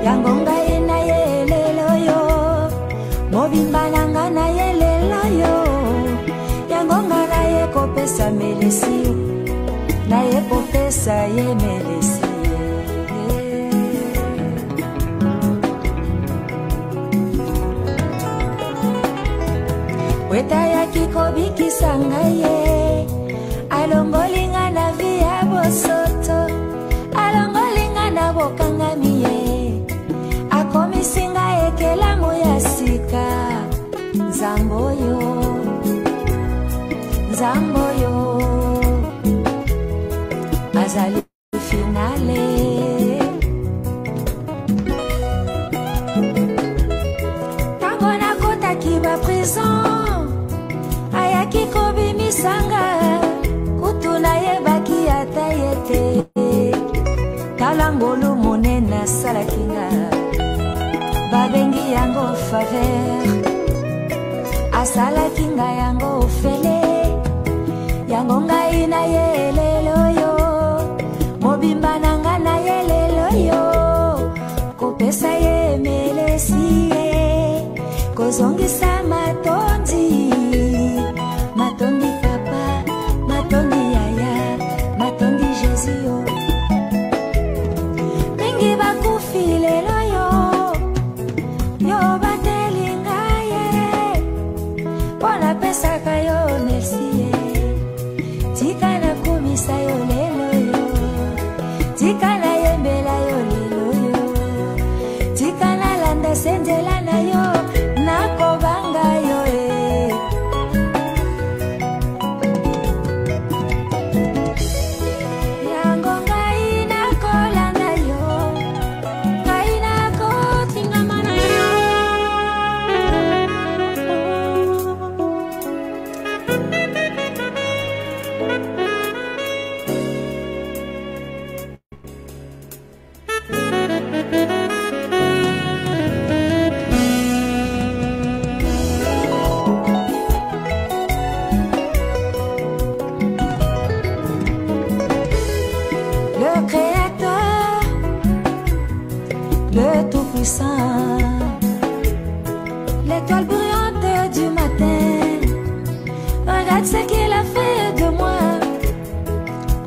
yango ngai na ye lelo yo, mobimba nanga na ye lelo yo, yango nga na ye kopesa melesi, na ye kopesa ye melesi. Weta ya kikobikisa ngai ye, alongolinga na via bosoto, alongolinga na bokangami ye, akomisinga ekelamu ya sika. Nzamboyo, Nzamboyo, azali finale. Tango nakotaki ba prison, ayaki kobimisanga, kutu na ye baki ata yete, talangolu monena salakinga, babengi yango faveur, asalakinga yango ofele, yango ngai na ye lelo yo, mobimba nanga na ye lelo yo, kopesa ye melesi ye, kozongisa matondi, matondi papa, matondi yaya, matondi Jésus yo. Mingi bakufi lelo yo, yo batelinga ye, pona pesaka yo merci ye, tika na kumisa yo lelo yo, tika na yembela yo lelo yo, tika na landa sendela na yo, nakobanga yo e. Yango ngai nakolanda yo, ngai nakotingama na yo. Le Créateur, le Tout-Puissant, l'étoile brillante du matin, regarde ce qu'il a fait de moi,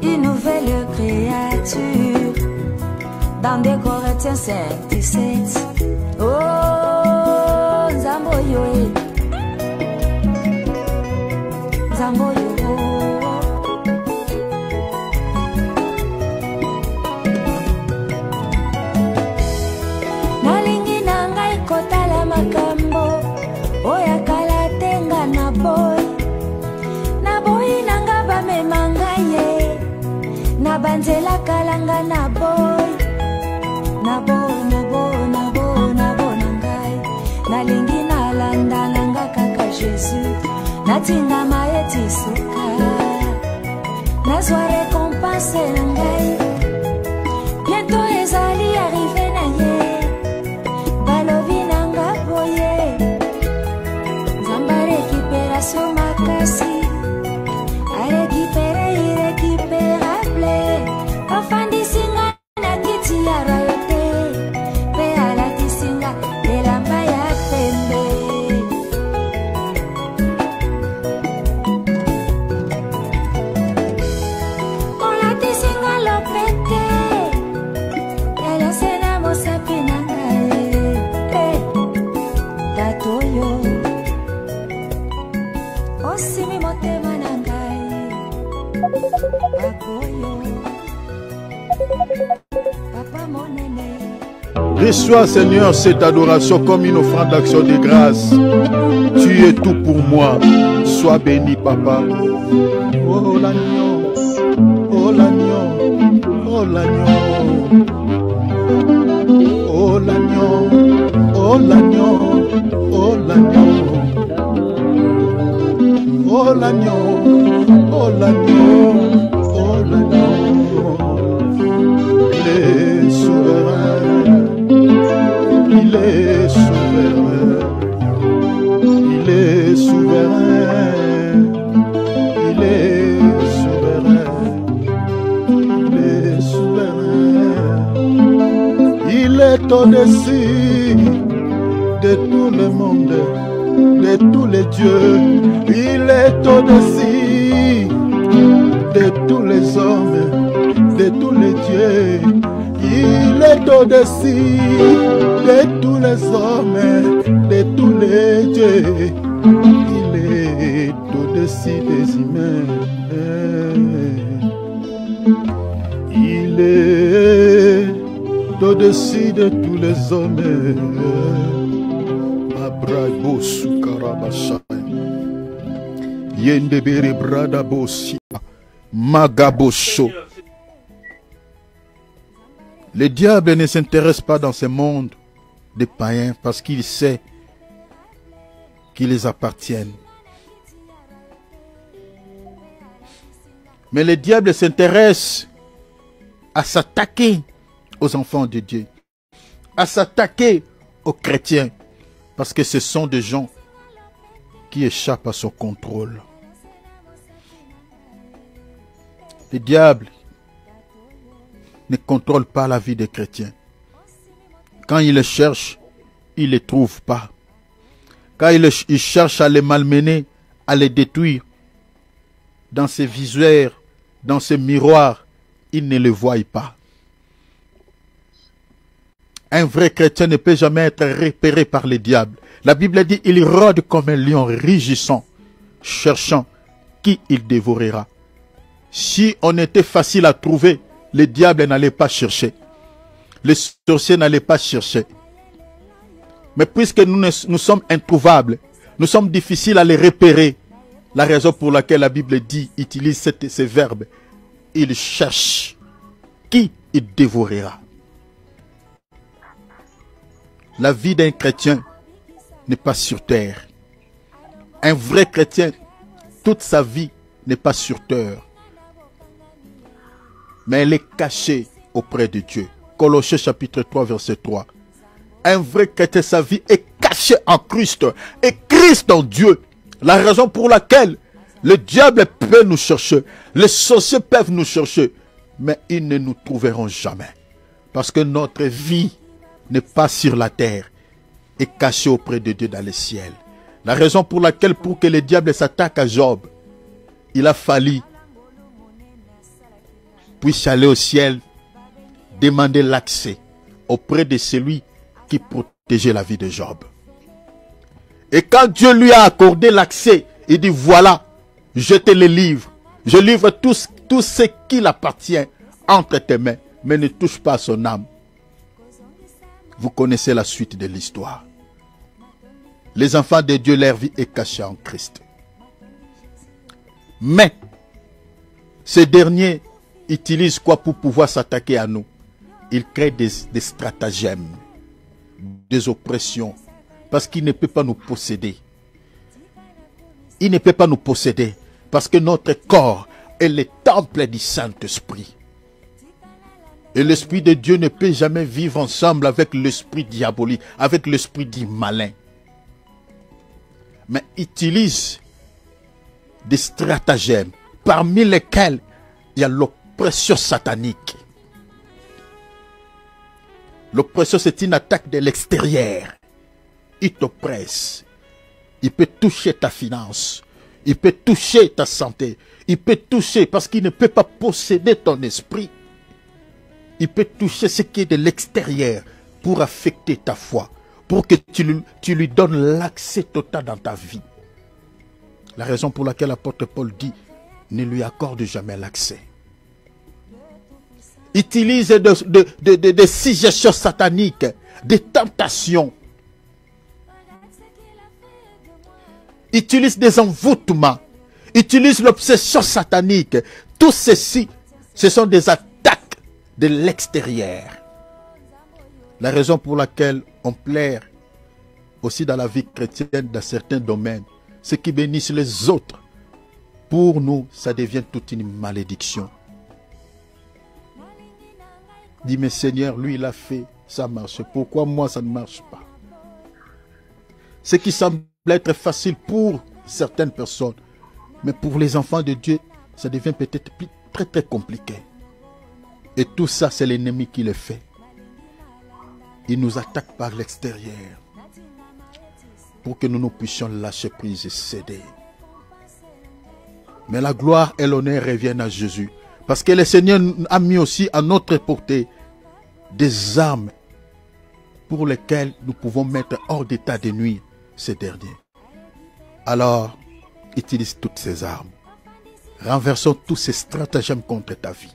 une nouvelle créature. Dans 2 Corinthiens 5:17. Oh, Nzamboyo, Nzamboyo. Nalingi nangai kotala makambo, oya kala tenga na boy nanga bamemanga ye, na banzela kalanga na boy, nabo nangai, nalingi nalanda nanga kaka Jésus, natinga maeti suka, nazwa récompense nangai, bientôt ezali arrivé na ye, balobi nanga boye, Nzamba récupération makasi, a récupéré irrécupérable, ofandisinga na kiti ya royauté, pe alatisinga elamba ya pembe. Olatisinga lopete, elasena mosapi nangae, tatoyo, osimi motema nangae, akoyo, papa monene. Reçois, Seigneur, cette adoration comme une offrande d'action de grâce. Tu es tout pour moi. Sois béni, Papa. Oh l'agneau, oh l'agneau, oh l'agneau, oh l'agneau, oh l'agneau, oh l'agneau, oh l'agneau, oh l'agneau, oh l'agneau. Il est souverain. Il est souverain, il est souverain, il est souverain, il est souverain, il est est au-dessus de tout le monde, de tous les dieux. Il est au-dessus de tous les hommes, de tous les dieux. Il est au-dessus de tous les hommes, de tous les dieux. Il est au-dessus des humains. Il est au-dessus de tous les hommes. Abrabo Sukarabashai. Yendebere Bradabosia. Magabosho. Le diable ne s'intéresse pas dans ce monde des païens parce qu'il sait qu'ils les appartiennent. Mais le diable s'intéresse à s'attaquer aux enfants de Dieu, à s'attaquer aux chrétiens, parce que ce sont des gens qui échappent à son contrôle. Le diable ne contrôle pas la vie des chrétiens. Quand il les cherche, il ne les trouve pas. Quand il cherche à les malmener, à les détruire, dans ses visuaires, dans ses miroirs, il ne les voit pas. Un vrai chrétien ne peut jamais être repéré par le diable. La Bible dit, il rôde comme un lion rugissant, cherchant qui il dévorera. Si on était facile à trouver, le diable n'allait pas chercher. Les sorciers n'allaient pas chercher. Mais puisque nous sommes introuvables, nous sommes difficiles à les repérer. La raison pour laquelle la Bible dit, utilise ces verbes. Il cherche qui il dévorera. La vie d'un chrétien n'est pas sur terre. Un vrai chrétien, toute sa vie n'est pas sur terre. Mais elle est cachée auprès de Dieu. Colossiens chapitre 3, verset 3. Un vrai chrétien, sa vie est cachée en Christ. Et Christ en Dieu. La raison pour laquelle le diable peut nous chercher. Les sorciers peuvent nous chercher. Mais ils ne nous trouveront jamais. Parce que notre vie n'est pas sur la terre. Est cachée auprès de Dieu dans le ciel. La raison pour laquelle, pour que le diable s'attaque à Job, il a fallu puisse aller au ciel, demander l'accès auprès de celui qui protégeait la vie de Job. Et quand Dieu lui a accordé l'accès, il dit voilà, je te le livre. Je livre tout ce qui l'appartient entre tes mains, mais ne touche pas à son âme. Vous connaissez la suite de l'histoire. Les enfants de Dieu, leur vie est cachée en Christ. Mais, ces derniers utilisent quoi pour pouvoir s'attaquer à nous? Ils créent des stratagèmes, des oppressions, parce qu'il ne peut pas nous posséder. Il ne peut pas nous posséder, parce que notre corps est le temple du Saint-Esprit. Et l'Esprit de Dieu ne peut jamais vivre ensemble avec l'esprit diabolique, avec l'esprit dit malin. Mais utilise des stratagèmes, parmi lesquels il y a l'oppression satanique. L'oppression, c'est une attaque de l'extérieur. Il t'oppresse. Il peut toucher ta finance. Il peut toucher ta santé. Il peut toucher parce qu'il ne peut pas posséder ton esprit. Il peut toucher ce qui est de l'extérieur pour affecter ta foi. Pour que tu lui donnes l'accès total dans ta vie. La raison pour laquelle l'apôtre Paul dit, ne lui accorde jamais l'accès. Utilise des suggestions sataniques, des tentations. Utilise des envoûtements. Utilise l'obsession satanique. Tout ceci, ce sont des attaques de l'extérieur. La raison pour laquelle on plaire aussi dans la vie chrétienne, dans certains domaines, ceux qui bénissent les autres, pour nous, ça devient toute une malédiction. Dis, mais Seigneur, lui, il a fait, ça marche. Pourquoi moi, ça ne marche pas? Ce qui semble être facile pour certaines personnes, mais pour les enfants de Dieu, ça devient peut-être très très compliqué. Et tout ça, c'est l'ennemi qui le fait. il nous attaque par l'extérieur pour que nous puissions lâcher prise et céder. Mais la gloire et l'honneur reviennent à Jésus. Parce que le Seigneur a mis aussi à notre portée des armes pour lesquelles nous pouvons mettre hors d'état de nuire ces derniers. Alors, utilise toutes ces armes. Renversons tous ces stratagèmes contre ta vie.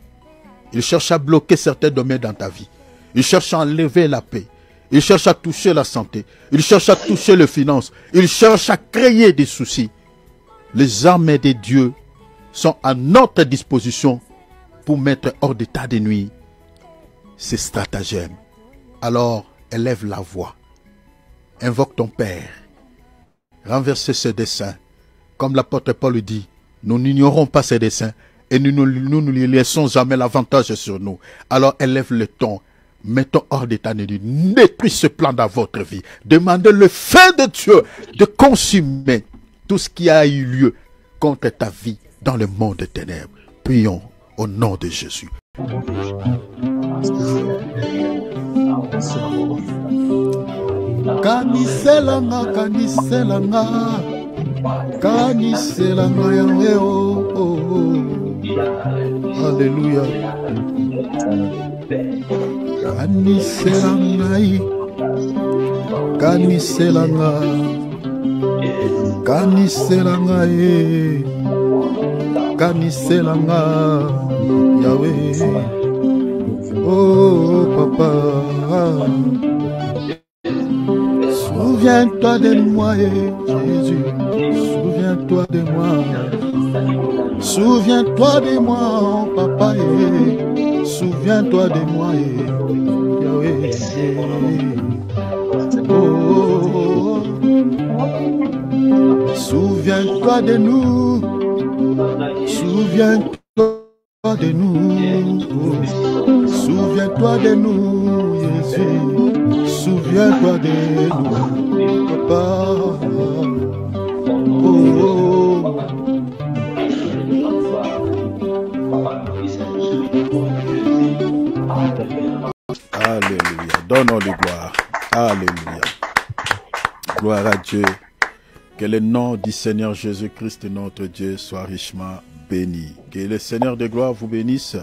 Il cherche à bloquer certains domaines dans ta vie. Il cherche à enlever la paix. Il cherche à toucher la santé. Il cherche à toucher les finances. Il cherche à créer des soucis. Les armes de Dieu sont à notre disposition pour mettre hors d'état de nuire ces stratagèmes. Alors, élève la voix. Invoque ton Père. Renverse ces desseins. Comme l'apôtre Paul dit, nous n'ignorons pas ces desseins et nous ne lui laissons jamais l'avantage sur nous. Alors, élève le ton. Mettons hors d'état de nuire. Détruis ce plan dans votre vie. Demandez le feu de Dieu de consumer tout ce qui a eu lieu contre ta vie dans le monde des ténèbres. Prions au nom de Jésus. Kaniselanga, kaniselanga, kaniselanga Yahweh, oh, oh, oh. Alléluia. Kaniselanga, kaniselanga, kaniselanga, kaniselanga Yahweh. Oh papa, souviens-toi de moi, Jésus. Souviens-toi de moi. Souviens-toi de moi, papa. Souviens-toi de moi, Yahweh. Oh, souviens-toi de nous. Souviens-toi de nous. Souviens-toi de nous, Jésus. Souviens-toi de nous, papa. Oh. Alléluia. Donnons-lui gloire. Alléluia. Gloire à Dieu. Que le nom du Seigneur Jésus-Christ, notre Dieu, soit richement béni. Que le Seigneur de gloire vous bénisse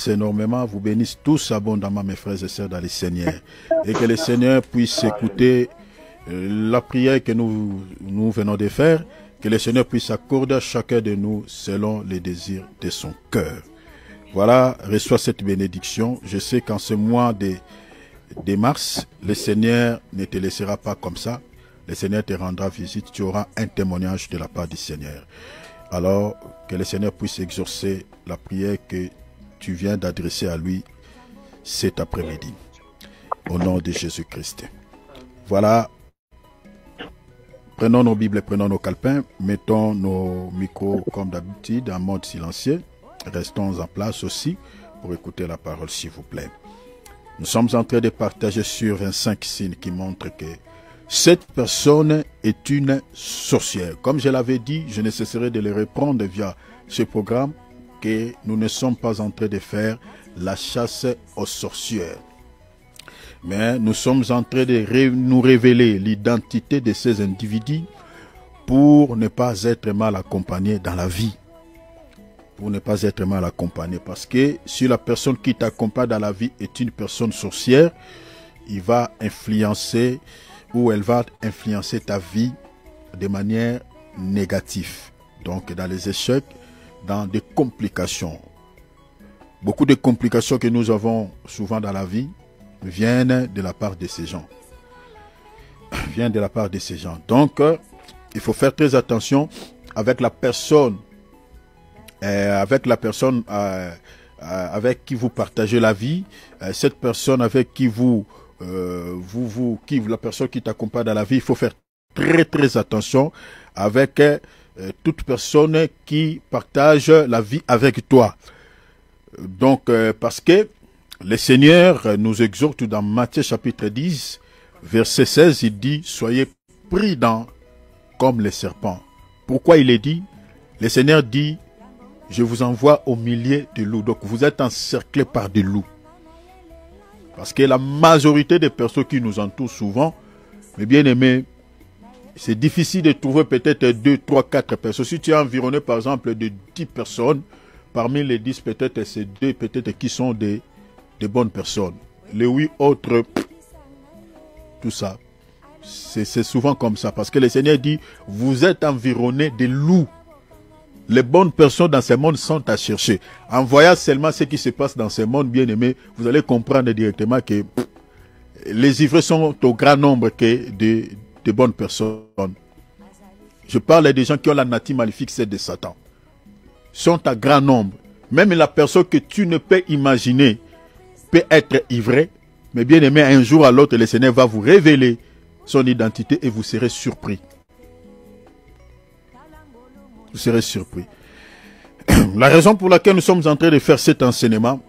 énormément, vous bénisse tous abondamment, mes frères et sœurs, dans le Seigneur. Et que le Seigneur puisse écouter la prière que nous venons de faire. Que le Seigneur puisse accorder à chacun de nous selon les désirs de son cœur. Voilà, reçois cette bénédiction. Je sais qu'en ce mois de mars, le Seigneur ne te laissera pas comme ça. Le Seigneur te rendra visite. Tu auras un témoignage de la part du Seigneur. Alors, que le Seigneur puisse exaucer la prière que tu viens d'adresser à lui cet après-midi. Au nom de Jésus-Christ. Voilà. Prenons nos Bibles, prenons nos calepins. Mettons nos micros comme d'habitude en mode silencieux. Restons en place aussi pour écouter la parole, s'il vous plaît. Nous sommes en train de partager sur 25 signes qui montrent que cette personne est une sorcière. Comme je l'avais dit, je ne cesserai de le reprendre via ce programme que nous ne sommes pas en train de faire la chasse aux sorcières. Mais nous sommes en train de nous révéler l'identité de ces individus pour ne pas être mal accompagnés dans la vie. Pour ne pas être mal accompagné. Parce que si la personne qui t'accompagne dans la vie est une personne sorcière, il va influencer ou elle va influencer ta vie de manière négative. Donc dans les échecs, dans des complications. Beaucoup de complications que nous avons souvent dans la vie viennent de la part de ces gens. Viennent de la part de ces gens. Donc, il faut faire très attention avec la personne avec qui vous partagez la vie, cette personne avec qui la personne qui t'accompagne dans la vie, il faut faire très très attention avec toute personne qui partage la vie avec toi. Donc, parce que le Seigneur nous exhorte dans Matthieu chapitre 10, verset 16, il dit, soyez prudents comme les serpents. Pourquoi il est dit? Le Seigneur dit, je vous envoie au milieu de loups. Donc vous êtes encerclés par des loups. Parce que la majorité des personnes qui nous entourent souvent, mes bien-aimés, c'est difficile de trouver peut-être 2, 3, 4 personnes. Si tu es environné par exemple de 10 personnes, parmi les 10 peut-être c'est 2 peut-être qui sont des bonnes personnes. Les 8 autres, tout ça. C'est souvent comme ça. Parce que le Seigneur dit, vous êtes environné de loups. Les bonnes personnes dans ce monde sont à chercher. En voyant seulement ce qui se passe dans ce monde, bien aimé, vous allez comprendre directement que les ivreux sont au grand nombre que de bonnes personnes. Je parle des gens qui ont la nature maléfique, c'est de Satan. Sont à grand nombre. Même la personne que tu ne peux imaginer peut être ivrée, mais bien aimé, un jour à l'autre, le Seigneur va vous révéler son identité et vous serez surpris. Vous serez surpris. La raison pour laquelle nous sommes en train de faire cet enseignement,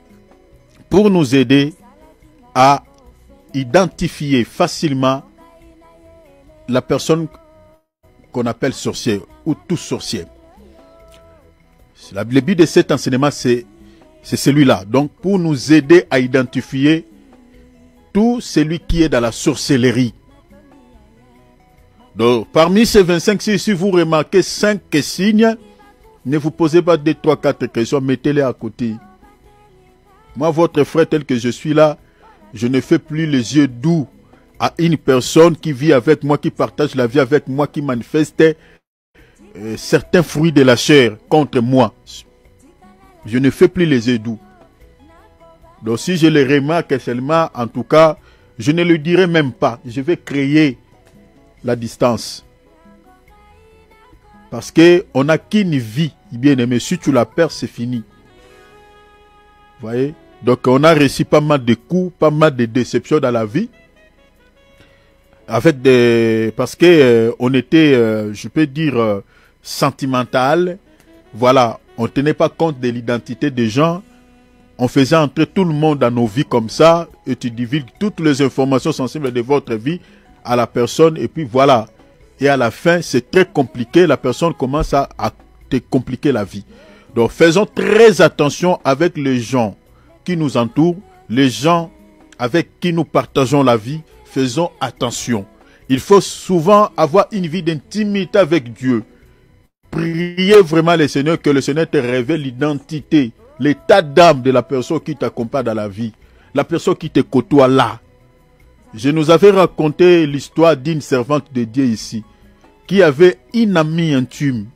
pour nous aider à identifier facilement la personne qu'on appelle sorcier ou tout sorcier. Le but de cet enseignement, c'est celui-là. Donc, pour nous aider à identifier tout celui qui est dans la sorcellerie. Donc, parmi ces 25 signes, si vous remarquez 5 signes, ne vous posez pas 2, 3, 4 questions, mettez-les à côté. Moi, votre frère tel que je suis là, je ne fais plus les yeux doux à une personne qui vit avec moi, qui partage la vie avec moi, qui manifeste certains fruits de la chair contre moi. Je ne fais plus les yeux doux. Donc, si je les remarque seulement, en tout cas, je ne le dirai même pas. Je vais créer la distance. Parce qu'on n'a qu'une vie, bien aimé. Si tu la perds, c'est fini. Vous voyez? Donc, on a reçu pas mal de coups, pas mal de déceptions dans la vie. Parce que on était, je peux dire, sentimental. Voilà, on ne tenait pas compte de l'identité des gens. On faisait entrer tout le monde dans nos vies comme ça. Et tu divulgues toutes les informations sensibles de votre vie à la personne. Et puis voilà. Et à la fin, c'est très compliqué. La personne commence à te compliquer la vie. Donc, faisons très attention avec les gens qui nous entourent. Les gens avec qui nous partageons la vie. Faisons attention. Il faut souvent avoir une vie d'intimité avec Dieu. Priez vraiment le Seigneur, que le Seigneur te révèle l'identité, l'état d'âme de la personne qui t'accompagne dans la vie. La personne qui te côtoie là. Je nous avais raconté l'histoire d'une servante de Dieu ici, qui avait une amie intime,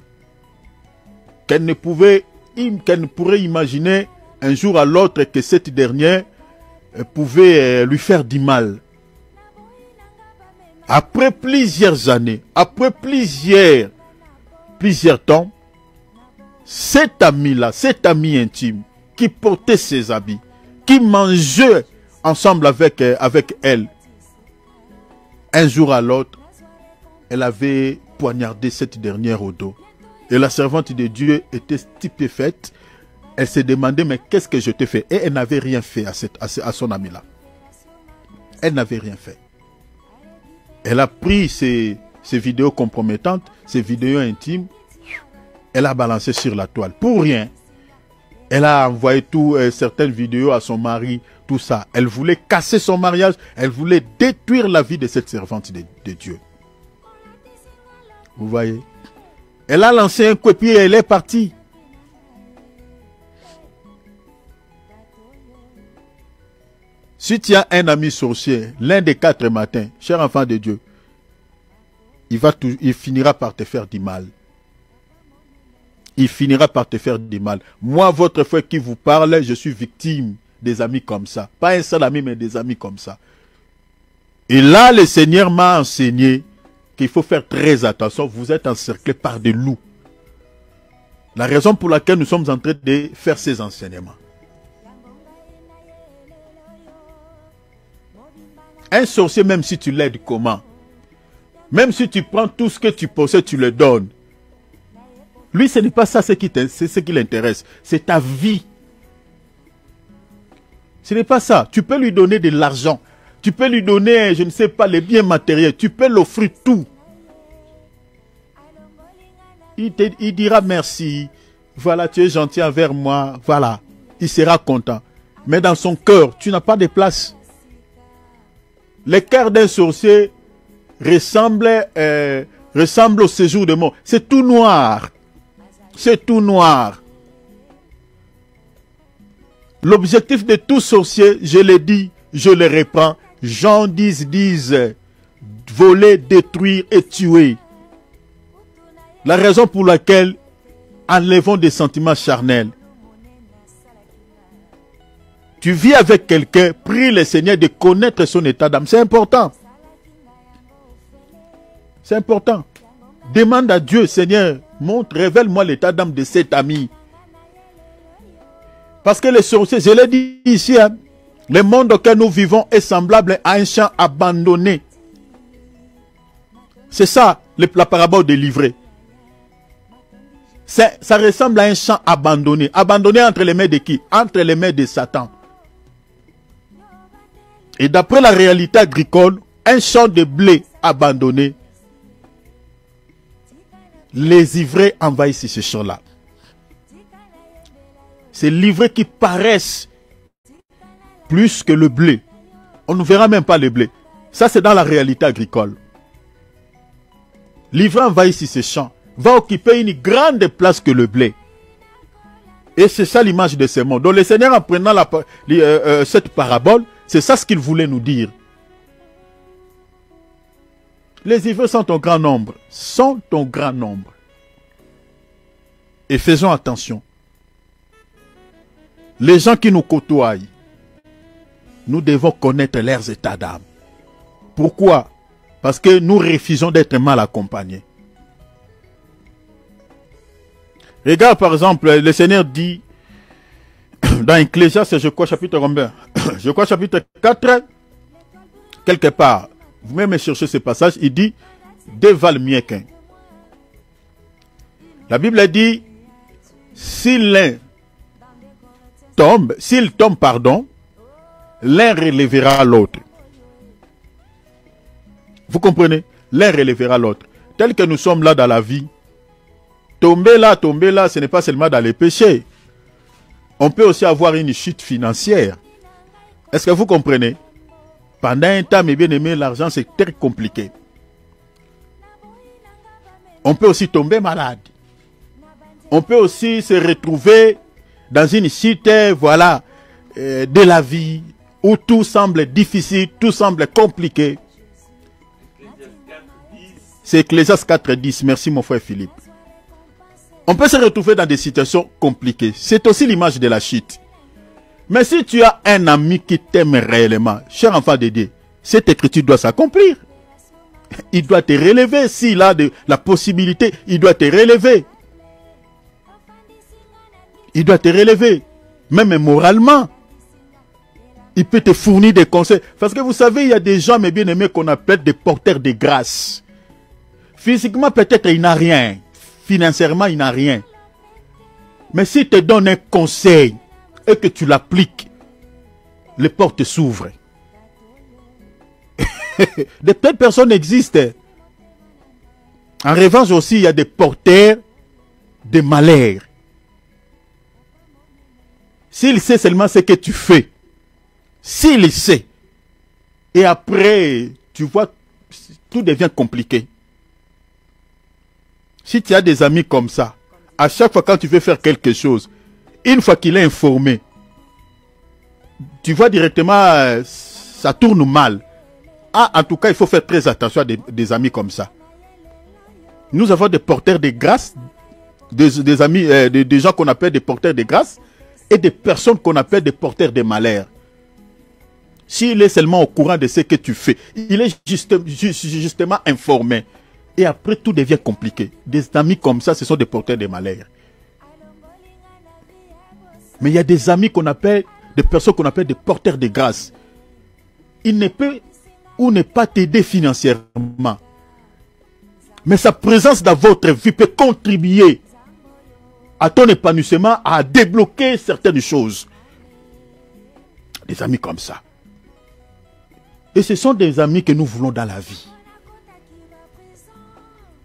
qu'elle ne pourrait imaginer un jour à l'autre que cette dernière pouvait lui faire du mal. Après plusieurs années, après plusieurs temps, cet ami-là, cet ami intime, qui portait ses habits, qui mangeait ensemble avec elle, un jour à l'autre, elle avait poignardé cette dernière au dos. Et la servante de Dieu était stupéfaite. Elle se demandait, mais qu'est-ce que je t'ai fait? Et elle n'avait rien fait à son ami-là. Elle n'avait rien fait. Elle a pris ces vidéos compromettantes, ces vidéos intimes, elle a balancé sur la toile. Pour rien. Elle a envoyé certaines vidéos à son mari, tout ça. Elle voulait casser son mariage, elle voulait détruire la vie de cette servante de Dieu. Vous voyez? Elle a lancé un coup et puis elle est partie. Si tu as un ami sorcier, l'un des 4 matins, cher enfant de Dieu, il finira par te faire du mal. Il finira par te faire du mal. Moi, votre frère qui vous parle, je suis victime des amis comme ça. Pas un seul ami, mais des amis comme ça. Et là, le Seigneur m'a enseigné qu'il faut faire très attention. Vous êtes encerclés par des loups. La raison pour laquelle nous sommes en train de faire ces enseignements. Un sorcier, même si tu l'aides comment? Même si tu prends tout ce que tu possèdes, tu le donnes. Lui, ce n'est pas ça ce qui l'intéresse. C'est ta vie. Ce n'est pas ça. Tu peux lui donner de l'argent. Tu peux lui donner, je ne sais pas, les biens matériels. Tu peux l'offrir tout. Il dira merci. Voilà, tu es gentil envers moi. Voilà. Il sera content. Mais dans son cœur, tu n'as pas de place. Le cœur d'un sorcier ressemble au séjour de mort. C'est tout noir. C'est tout noir. L'objectif de tout sorcier, je l'ai dit, je le reprends. Jean 10 disent voler, détruire et tuer. La raison pour laquelle enlevons des sentiments charnels. Tu vis avec quelqu'un, prie le Seigneur de connaître son état d'âme. C'est important. C'est important. Demande à Dieu, Seigneur, montre, révèle-moi l'état d'âme de cet ami. Parce que les sorciers, je l'ai dit ici, hein, le monde auquel nous vivons est semblable à un champ abandonné. C'est ça, la parabole des livrets. Ça ressemble à un champ abandonné. Abandonné entre les mains de qui? Entre les mains de Satan. Et d'après la réalité agricole, un champ de blé abandonné, les ivrets envahissent ce champ-là. C'est l'ivraie qui paraissent plus que le blé. On ne verra même pas le blé. Ça, c'est dans la réalité agricole. L'ivraie envahit ce champ, va occuper une grande place que le blé. Et c'est ça l'image de ce monde. Donc le Seigneur, en prenant cette parabole, c'est ça ce qu'il voulait nous dire. Les ivraies sont en grand nombre. Sont en grand nombre. Et faisons attention. Les gens qui nous côtoient, nous devons connaître leurs états d'âme. Pourquoi? Parce que nous refusons d'être mal accompagnés. Regarde par exemple, le Seigneur dit dans Ecclésiaste, je crois chapitre combien? Je crois chapitre 4, quelque part. Vous-même cherchez ce passage, il dit deux valent mieux qu'un. La Bible dit, s'il tombe, pardon, l'un relèvera l'autre. Vous comprenez? L'un relèvera l'autre. Tel que nous sommes là dans la vie, tomber là, ce n'est pas seulement dans les péchés. On peut aussi avoir une chute financière. Est-ce que vous comprenez? Pendant un temps, mes bien-aimés, l'argent c'est très compliqué. On peut aussi tomber malade. On peut aussi se retrouver dans une chute, voilà, de la vie, où tout semble difficile, tout semble compliqué. C'est Ecclésiaste 4.10. Merci mon frère Philippe. On peut se retrouver dans des situations compliquées. C'est aussi l'image de la chute. Mais si tu as un ami qui t'aime réellement, cher enfant de Dieu, cette écriture doit s'accomplir. Il doit te relever. S'il a la possibilité, il doit te relever. Il doit te relever. Même moralement. Il peut te fournir des conseils. Parce que vous savez, il y a des gens, mes bien-aimés, qu'on appelle des porteurs de grâce. Physiquement, peut-être, il n'a rien. Financièrement, il n'a rien. Mais s'il te donne un conseil et que tu l'appliques, les portes s'ouvrent. De telles personnes existent. En revanche aussi, il y a des porteurs de malheur. S'il sait seulement ce que tu fais, s'il sait, et après, tu vois, tout devient compliqué. Si tu as des amis comme ça, à chaque fois quand tu veux faire quelque chose, une fois qu'il est informé, tu vois directement, ça tourne mal. Ah, en tout cas, il faut faire très attention à des amis comme ça. Nous avons des porteurs de grâce, des amis, des gens qu'on appelle des porteurs de grâce, et des personnes qu'on appelle des porteurs de malheur. S'il est seulement au courant de ce que tu fais, il est justement informé. Et après, tout devient compliqué. Des amis comme ça, ce sont des porteurs de malheur. Mais il y a des amis qu'on appelle, des personnes qu'on appelle des porteurs de grâce. Il ne peut ou ne pas t'aider financièrement. Mais sa présence dans votre vie peut contribuer à ton épanouissement, à débloquer certaines choses. Des amis comme ça. Et ce sont des amis que nous voulons dans la vie.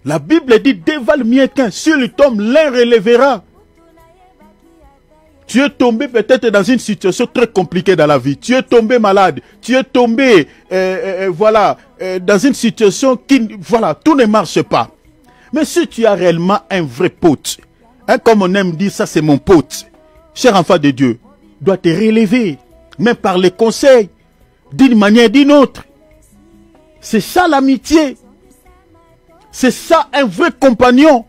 La Bible dit, deux valent mieux qu'un. S'il tombe, l'un relèvera. Tu es tombé peut-être dans une situation très compliquée dans la vie. Tu es tombé malade. Tu es tombé, dans une situation qui, tout ne marche pas. Mais si tu as réellement un vrai pote, comme on aime dire, ça c'est mon pote, cher enfant de Dieu, doit te relever, même par les conseils, d'une manière ou d'une autre. C'est ça l'amitié. C'est ça un vrai compagnon.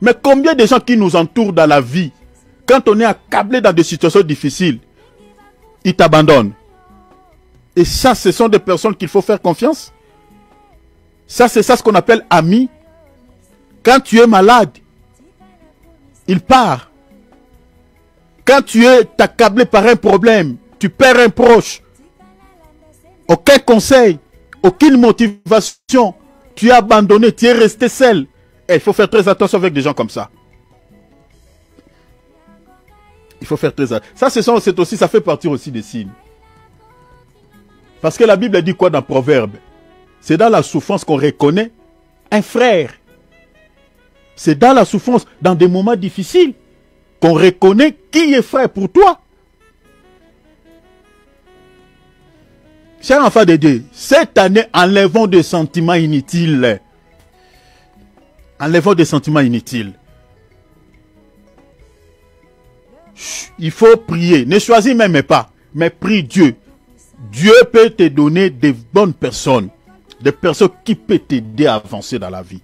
Mais combien de gens qui nous entourent dans la vie, quand on est accablé dans des situations difficiles, ils t'abandonnent. Et ça, ce sont des personnes qu'il faut faire confiance. Ça, c'est ça ce qu'on appelle ami. Quand tu es malade, il part. Quand tu es accablé par un problème, tu perds un proche. Aucun conseil, aucune motivation. Tu es abandonné, tu es resté seul. Et il faut faire très attention avec des gens comme ça. Il faut faire très attention. Ça fait partie aussi des signes. Parce que la Bible dit quoi dans Proverbe? C'est dans la souffrance qu'on reconnaît un frère. C'est dans la souffrance, dans des moments difficiles, qu'on reconnaît qui est frère pour toi. Chers enfants de Dieu, cette année, enlevons des sentiments inutiles. Enlevons des sentiments inutiles. Il faut prier. Ne choisis même pas, mais prie Dieu. Dieu peut te donner des bonnes personnes. Des personnes qui peuvent t'aider à avancer dans la vie.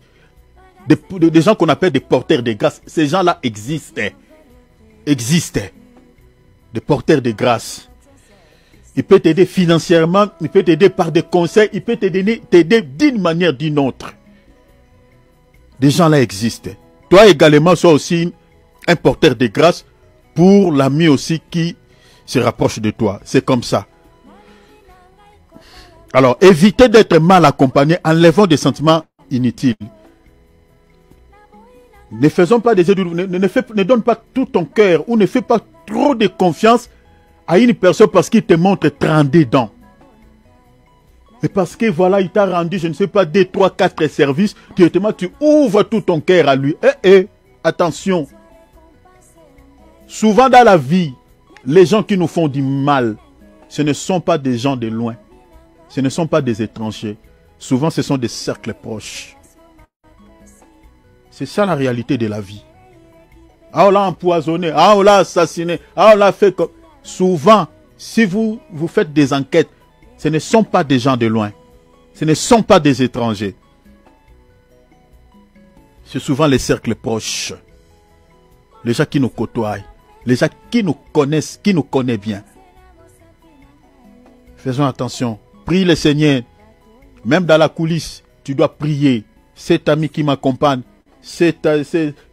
Des gens qu'on appelle des porteurs de grâce. Ces gens-là existent. Des porteurs de grâce. Il peut t'aider financièrement, il peut t'aider par des conseils, il peut t'aider d'une manière ou d'une autre. Des gens-là existent. Toi également, sois aussi un porteur de grâce pour l'ami aussi qui se rapproche de toi. C'est comme ça. Alors, évitez d'être mal accompagné, enlevons des sentiments inutiles. Ne faisons pas des études, ne donne pas tout ton cœur ou ne fais pas trop de confiance à une personne parce qu'il te montre 32 dents. Et parce que voilà, il t'a rendu, je ne sais pas, 2, 3, 4 services, directement tu ouvres tout ton cœur à lui. Attention. Souvent dans la vie, les gens qui nous font du mal, ce ne sont pas des gens de loin. Ce ne sont pas des étrangers. Souvent, ce sont des cercles proches. C'est ça la réalité de la vie. Ah, on l'a empoisonné. Ah, on l'a assassiné. Ah, on l'a fait comme... Souvent, si vous faites des enquêtes, ce ne sont pas des gens de loin. Ce ne sont pas des étrangers. C'est souvent les cercles proches. Les gens qui nous côtoient. Les gens qui nous connaissent, qui nous connaissent bien. Faisons attention. Prie le Seigneur. Même dans la coulisse, tu dois prier. Cet ami qui m'accompagne.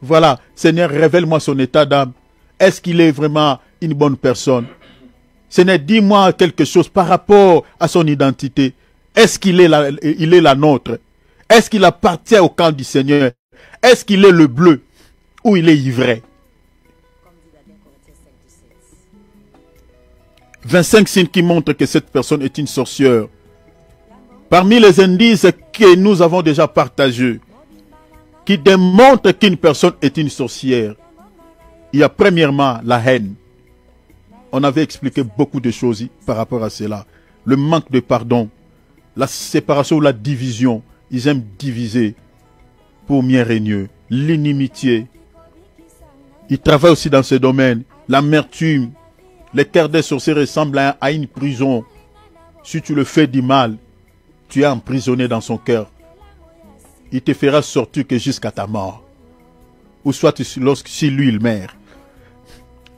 Voilà, Seigneur, révèle-moi son état d'âme. Est-ce qu'il est vraiment une bonne personne? Seigneur, dis-moi quelque chose par rapport à son identité. Est-ce qu'il est la nôtre? Est-ce qu'il appartient au camp du Seigneur? Est-ce qu'il est le bleu ou il est ivraie? 25 signes qui montrent que cette personne est une sorcière. Parmi les indices que nous avons déjà partagés, qui démontrent qu'une personne est une sorcière, il y a premièrement la haine. On avait expliqué beaucoup de choses par rapport à cela. Le manque de pardon, la séparation ou la division. Ils aiment diviser pour mieux régner. L'inimitié. Ils travaillent aussi dans ce domaine. L'amertume. Le cœur des sorciers ressemble à une prison. Si tu le fais du mal, tu es emprisonné dans son cœur. Il te fera sortir que jusqu'à ta mort. Ou soit si lui il meurt.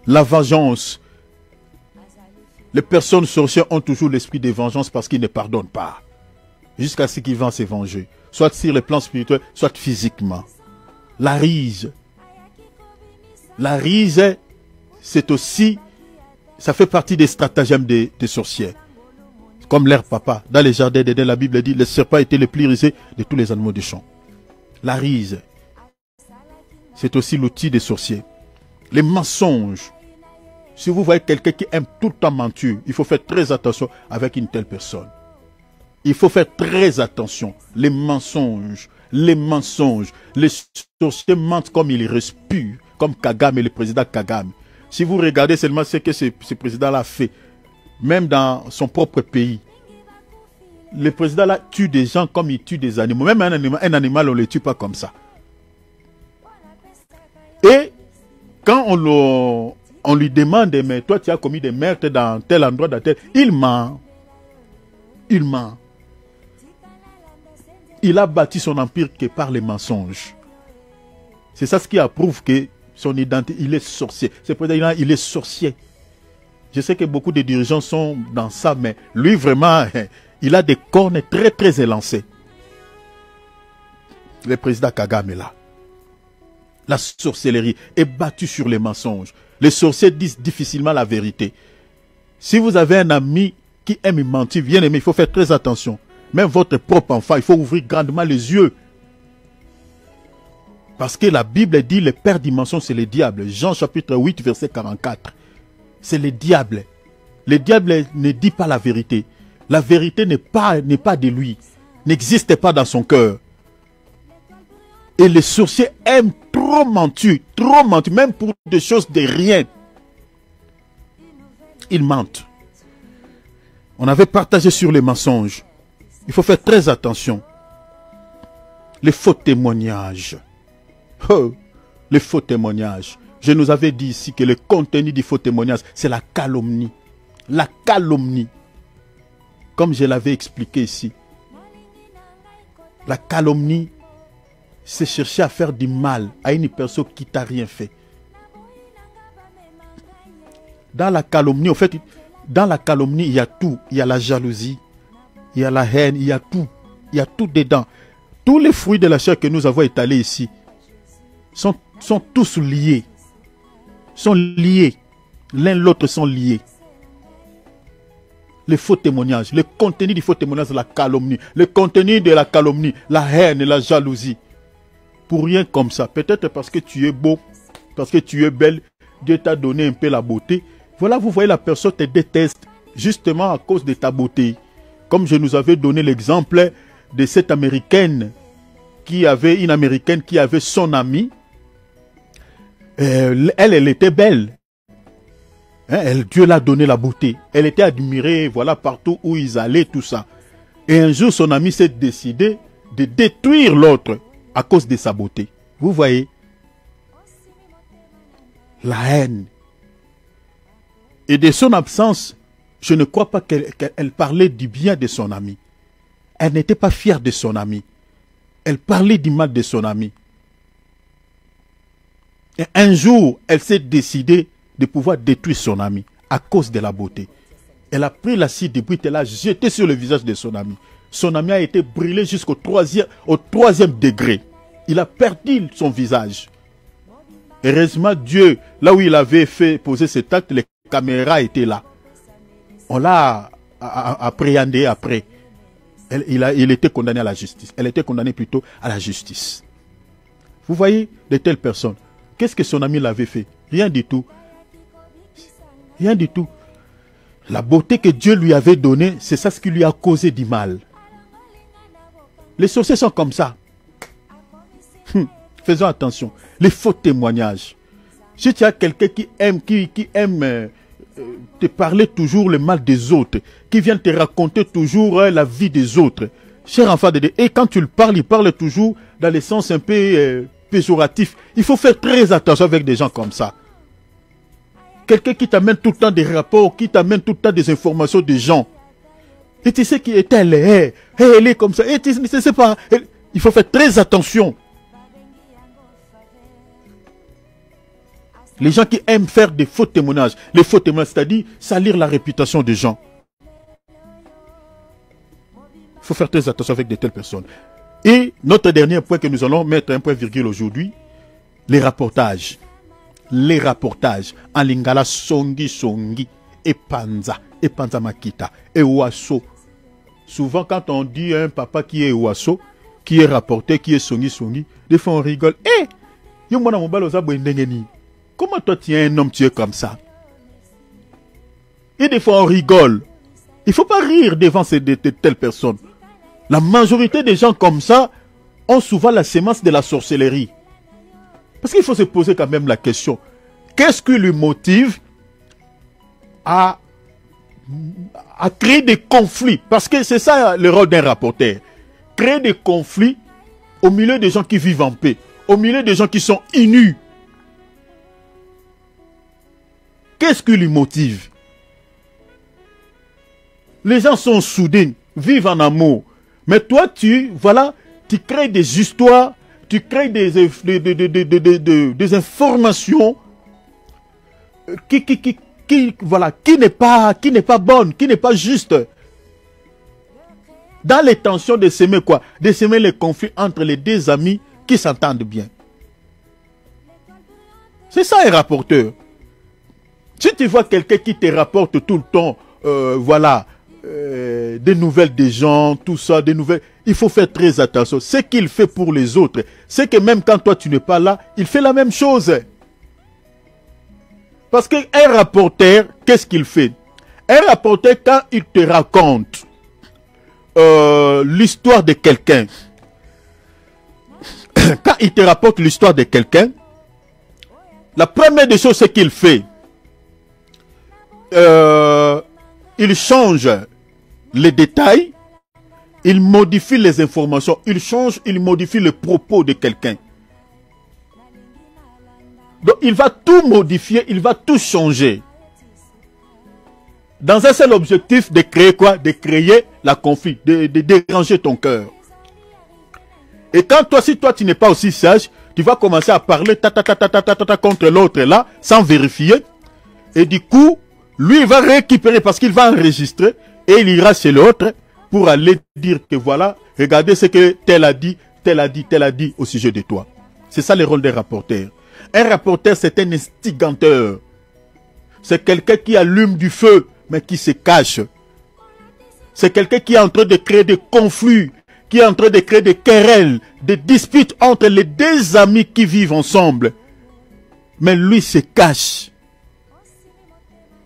La vengeance. Les personnes sorcières ont toujours l'esprit de vengeance parce qu'ils ne pardonnent pas. Jusqu'à ce qu'ils vont se venger. Soit sur le plan spirituel, soit physiquement. La rise. La rise, c'est aussi, ça fait partie des stratagèmes des sorcières. Comme leur papa. Dans les jardins d'Éden, la Bible dit, le serpent était le plus rusé de tous les animaux du champ. La rise. C'est aussi l'outil des sorciers. Les mensonges. Si vous voyez quelqu'un qui aime tout le temps mentir, il faut faire très attention avec une telle personne. Il faut faire très attention. Les mensonges. Les mensonges. Les sorciers mentent comme ils respirent. comme Kagame et le président Kagame. Si vous regardez seulement ce que ce président-là a fait, même dans son propre pays, le président-là tue des gens comme il tue des animaux. Même un animal, on ne le tue pas comme ça. Et quand on lui demande, mais toi tu as commis des meurtres dans tel endroit, dans tel... Il ment. Il ment. Il a bâti son empire que par les mensonges. C'est ça ce qui approuve que son identité, il est sorcier. C'est pour dire il est sorcier. Je sais que beaucoup de dirigeants sont dans ça, mais lui vraiment, il a des cornes très très élancées. Le président Kagame est là. La sorcellerie est battue sur les mensonges. Les sorciers disent difficilement la vérité. Si vous avez un ami qui aime mentir, bien aimé, il faut faire très attention. Même votre propre enfant, il faut ouvrir grandement les yeux. Parce que la Bible dit le père du mensonge, c'est le diable. Jean chapitre 8, verset 44. C'est le diable. Le diable ne dit pas la vérité. La vérité n'est pas de lui. N'existe pas dans son cœur. Et les sorciers aiment trop mentir, même pour des choses de rien. Ils mentent. On avait partagé sur les mensonges. Il faut faire très attention. Les faux témoignages. Oh, les faux témoignages. Je nous avais dit ici que le contenu du faux témoignage, c'est la calomnie. La calomnie. Comme je l'avais expliqué ici. La calomnie, c'est chercher à faire du mal à une personne qui t'a rien fait. Dans la calomnie, en fait, dans la calomnie, il y a tout. Il y a la jalousie, il y a la haine, il y a tout. Il y a tout dedans. Tous les fruits de la chair que nous avons étalés ici sont tous liés. Sont liés. L'un l'autre sont liés. Les faux témoignages, le contenu du faux témoignage, c'est la calomnie. Le contenu de la calomnie, la haine et la jalousie. Pour rien comme ça. Peut-être parce que tu es beau, parce que tu es belle, Dieu t'a donné un peu la beauté. Voilà, vous voyez, la personne te déteste justement à cause de ta beauté. Comme je nous avais donné l'exemple de cette Américaine qui avait, une Américaine qui avait son amie. Elle était belle. Hein, Dieu l'a donné la beauté. Elle était admirée, voilà, partout où ils allaient, tout ça. Et un jour, son ami s'est décidé de détruire l'autre à cause de sa beauté. Vous voyez? La haine. Et de son absence, je ne crois pas qu'elle parlait du bien de son ami. Elle n'était pas fière de son ami. Elle parlait du mal de son ami. Et un jour, elle s'est décidée de pouvoir détruire son ami à cause de la beauté. Elle a pris l'acide de brute et l'a jeté sur le visage de son ami. Son ami a été brûlé jusqu'au troisième degré. Il a perdu son visage. Heureusement, Dieu, là où il avait fait poser cet acte, les caméras étaient là. On l'a appréhendé après. Il était condamné à la justice. Elle était condamnée plutôt à la justice. Vous voyez de telles personnes. Qu'est-ce que son ami l'avait fait? Rien du tout. Rien du tout. La beauté que Dieu lui avait donnée, c'est ça ce qui lui a causé du mal. Les sorciers sont comme ça. Faisons attention. Les faux témoignages. Si tu as quelqu'un qui aime te parler toujours le mal des autres, qui vient te raconter toujours la vie des autres, cher enfant de Dieu, et quand tu le parles, il parle toujours dans le sens un peu péjoratif. Il faut faire très attention avec des gens comme ça. Quelqu'un qui t'amène tout le temps des rapports, qui t'amène tout le temps des informations des gens. Et tu sais qui est elle, elle est comme ça. Et tu sais pas, il faut faire très attention. Les gens qui aiment faire des faux témoignages, les faux témoignages, c'est-à-dire salir la réputation des gens. Il faut faire très attention avec de telles personnes. Et notre dernier point que nous allons mettre un point virgule aujourd'hui, les rapportages. Les rapportages. En lingala songi, et panza makita, et oiseau. Souvent quand on dit un papa qui est oiseau, qui est rapporté, qui est songi, des fois on rigole. Comment toi tu es un homme, tu es comme ça? Et des fois on rigole. Il ne faut pas rire devant de telles personnes. La majorité des gens comme ça ont souvent la sémence de la sorcellerie. Parce qu'il faut se poser quand même la question. Qu'est-ce qui lui motive à créer des conflits? Parce que c'est ça le rôle d'un rapporteur. Créer des conflits au milieu des gens qui vivent en paix. Au milieu des gens qui sont unis. Qu'est-ce qui lui motive? Les gens sont soudés, vivent en amour. Mais toi, tu crées des histoires, tu crées des informations qui n'est pas bonne, qui n'est pas juste. Dans les tensions de s'aimer quoi? De s'aimer les conflits entre les deux amis qui s'entendent bien. C'est ça un rapporteur. Si tu vois quelqu'un qui te rapporte tout le temps, des nouvelles des gens, tout ça, des nouvelles, il faut faire très attention. Ce qu'il fait pour les autres, c'est que même quand toi tu n'es pas là, il fait la même chose. Parce qu'un rapporteur, qu'est-ce qu'il fait? Un rapporteur, quand il te raconte l'histoire de quelqu'un, quand il te rapporte l'histoire de quelqu'un, la première des choses, c'est qu'il fait, il change les détails, il modifie les informations, il modifie le propos de quelqu'un. Donc il va tout modifier, il va tout changer. Dans un seul objectif de créer quoi? De créer la conflit, de déranger ton cœur. Et quand toi, si toi tu n'es pas aussi sage, tu vas commencer à parler contre l'autre là, sans vérifier. Et du coup, lui il va récupérer parce qu'il va enregistrer et il ira chez l'autre pour aller dire que voilà, regardez ce que tel a dit, tel a dit, tel a dit au sujet de toi. C'est ça le rôle des rapporteurs. Un rapporteur, c'est un instigateur. C'est quelqu'un qui allume du feu, mais qui se cache. C'est quelqu'un qui est en train de créer des conflits, qui est en train de créer des querelles, des disputes entre les deux amis qui vivent ensemble. Mais lui se cache.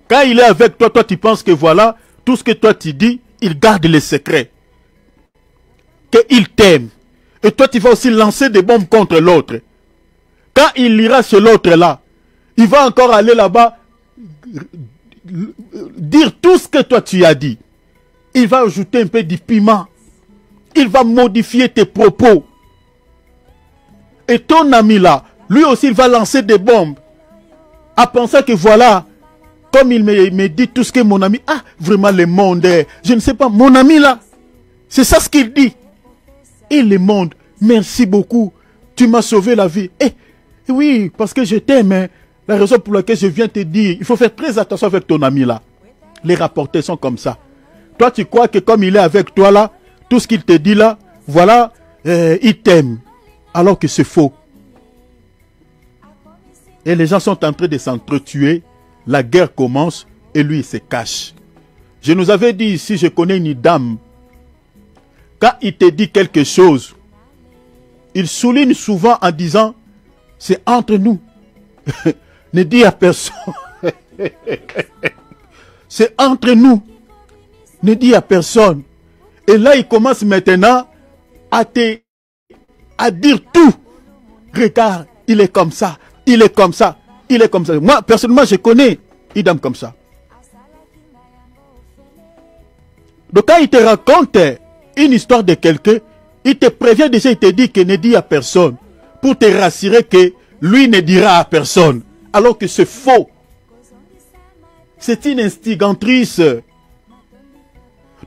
Quand il est avec toi, toi tu penses que voilà, tout ce que toi tu dis, il garde les secrets. Qu'il t'aime. Et toi tu vas aussi lancer des bombes contre l'autre. Quand il ira chez l'autre là, il va encore aller là-bas, dire tout ce que toi tu as dit. Il va ajouter un peu de piment. Il va modifier tes propos. Et ton ami là, lui aussi il va lancer des bombes. À penser que voilà, comme il me dit tout ce que mon ami, ah vraiment le monde est, je ne sais pas, mon ami là, c'est ça ce qu'il dit. Et le monde, merci beaucoup, tu m'as sauvé la vie. Eh, oui, parce que je t'aime, hein. La raison pour laquelle je viens te dire, il faut faire très attention avec ton ami là. Les rapporteurs sont comme ça. Toi tu crois que comme il est avec toi là, tout ce qu'il te dit là, voilà, il t'aime. Alors que c'est faux. Et les gens sont en train de s'entretuer. La guerre commence et lui il se cache. Je nous avais dit ici, je connais une dame. Quand il te dit quelque chose, il souligne souvent en disant, c'est entre nous. Ne dis à personne. C'est entre nous. Ne dis à personne. Et là, il commence maintenant à dire tout. Regarde, il est comme ça, il est comme ça, il est comme ça. Moi, personnellement, je connais une dame comme ça. Donc, quand il te raconte une histoire de quelqu'un, il te prévient déjà, il te dit que ne dis à personne. Pour te rassurer que lui ne dira à personne. Alors que c'est faux. C'est une instigatrice.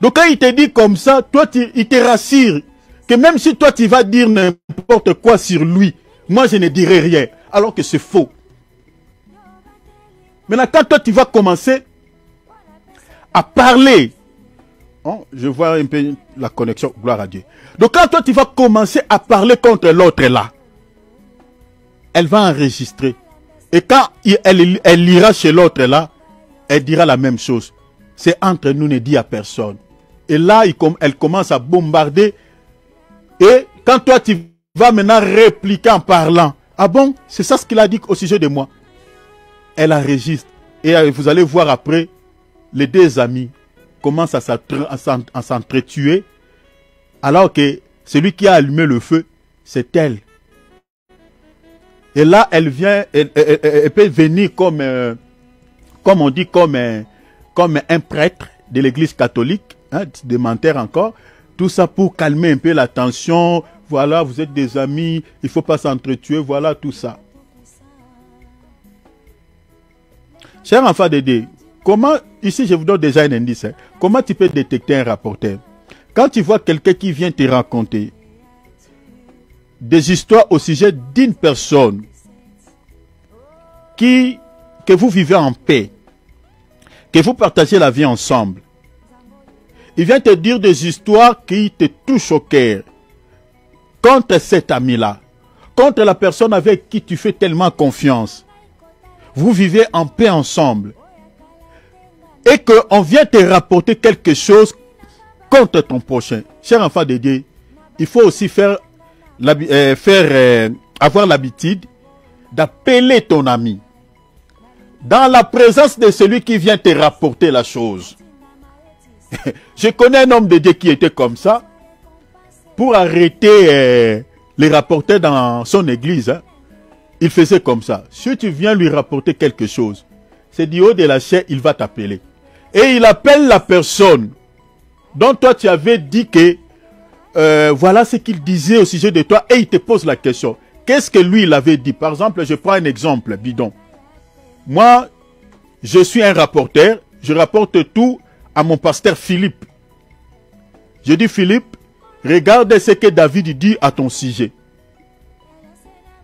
Donc quand il te dit comme ça, toi il te rassure que même si toi tu vas dire n'importe quoi sur lui, moi je ne dirai rien. Alors que c'est faux. Maintenant quand toi tu vas commencer à parler, oh, je vois un peu la connexion, gloire à Dieu. Donc quand toi tu vas commencer à parler contre l'autre là, elle va enregistrer. Et quand elle ira chez l'autre là, elle dira la même chose. C'est entre nous, ne dis à personne. Et là, elle commence à bombarder. Et quand toi, tu vas maintenant répliquer en parlant. Ah bon? C'est ça ce qu'il a dit au sujet de moi. Elle enregistre. Et vous allez voir après, les deux amis commencent à s'entretuer. Alors que celui qui a allumé le feu, c'est elle. Et là, elle vient, elle peut venir comme, comme on dit, comme un prêtre de l'église catholique, hein, des menteurs encore. Tout ça pour calmer un peu la tension. Voilà, vous êtes des amis, il ne faut pas s'entretuer, voilà tout ça. Cher enfant de Dieu, comment, ici je vous donne déjà un indice, hein, comment tu peux détecter un rapporteur? Quand tu vois quelqu'un qui vient te raconter des histoires au sujet d'une personne que vous vivez en paix, que vous partagez la vie ensemble, il vient te dire des histoires qui te touchent au cœur contre cet ami-là, contre la personne avec qui tu fais tellement confiance. Vous vivez en paix ensemble et qu'on vient te rapporter quelque chose contre ton prochain. Cher enfant de Dieu, il faut aussi avoir l'habitude d'appeler ton ami dans la présence de celui qui vient te rapporter la chose. Je connais un homme de Dieu qui était comme ça. Pour arrêter les rapporteurs dans son église, hein, il faisait comme ça. Si tu viens lui rapporter quelque chose, c'est du haut de la chair, il va t'appeler. Et il appelle la personne dont toi tu avais dit que voilà ce qu'il disait au sujet de toi, et il te pose la question. Qu'est-ce que lui il avait dit? Par exemple, je prends un exemple bidon. Moi, je suis un rapporteur, je rapporte tout à mon pasteur Philippe. Je dis Philippe, regarde ce que David dit à ton sujet.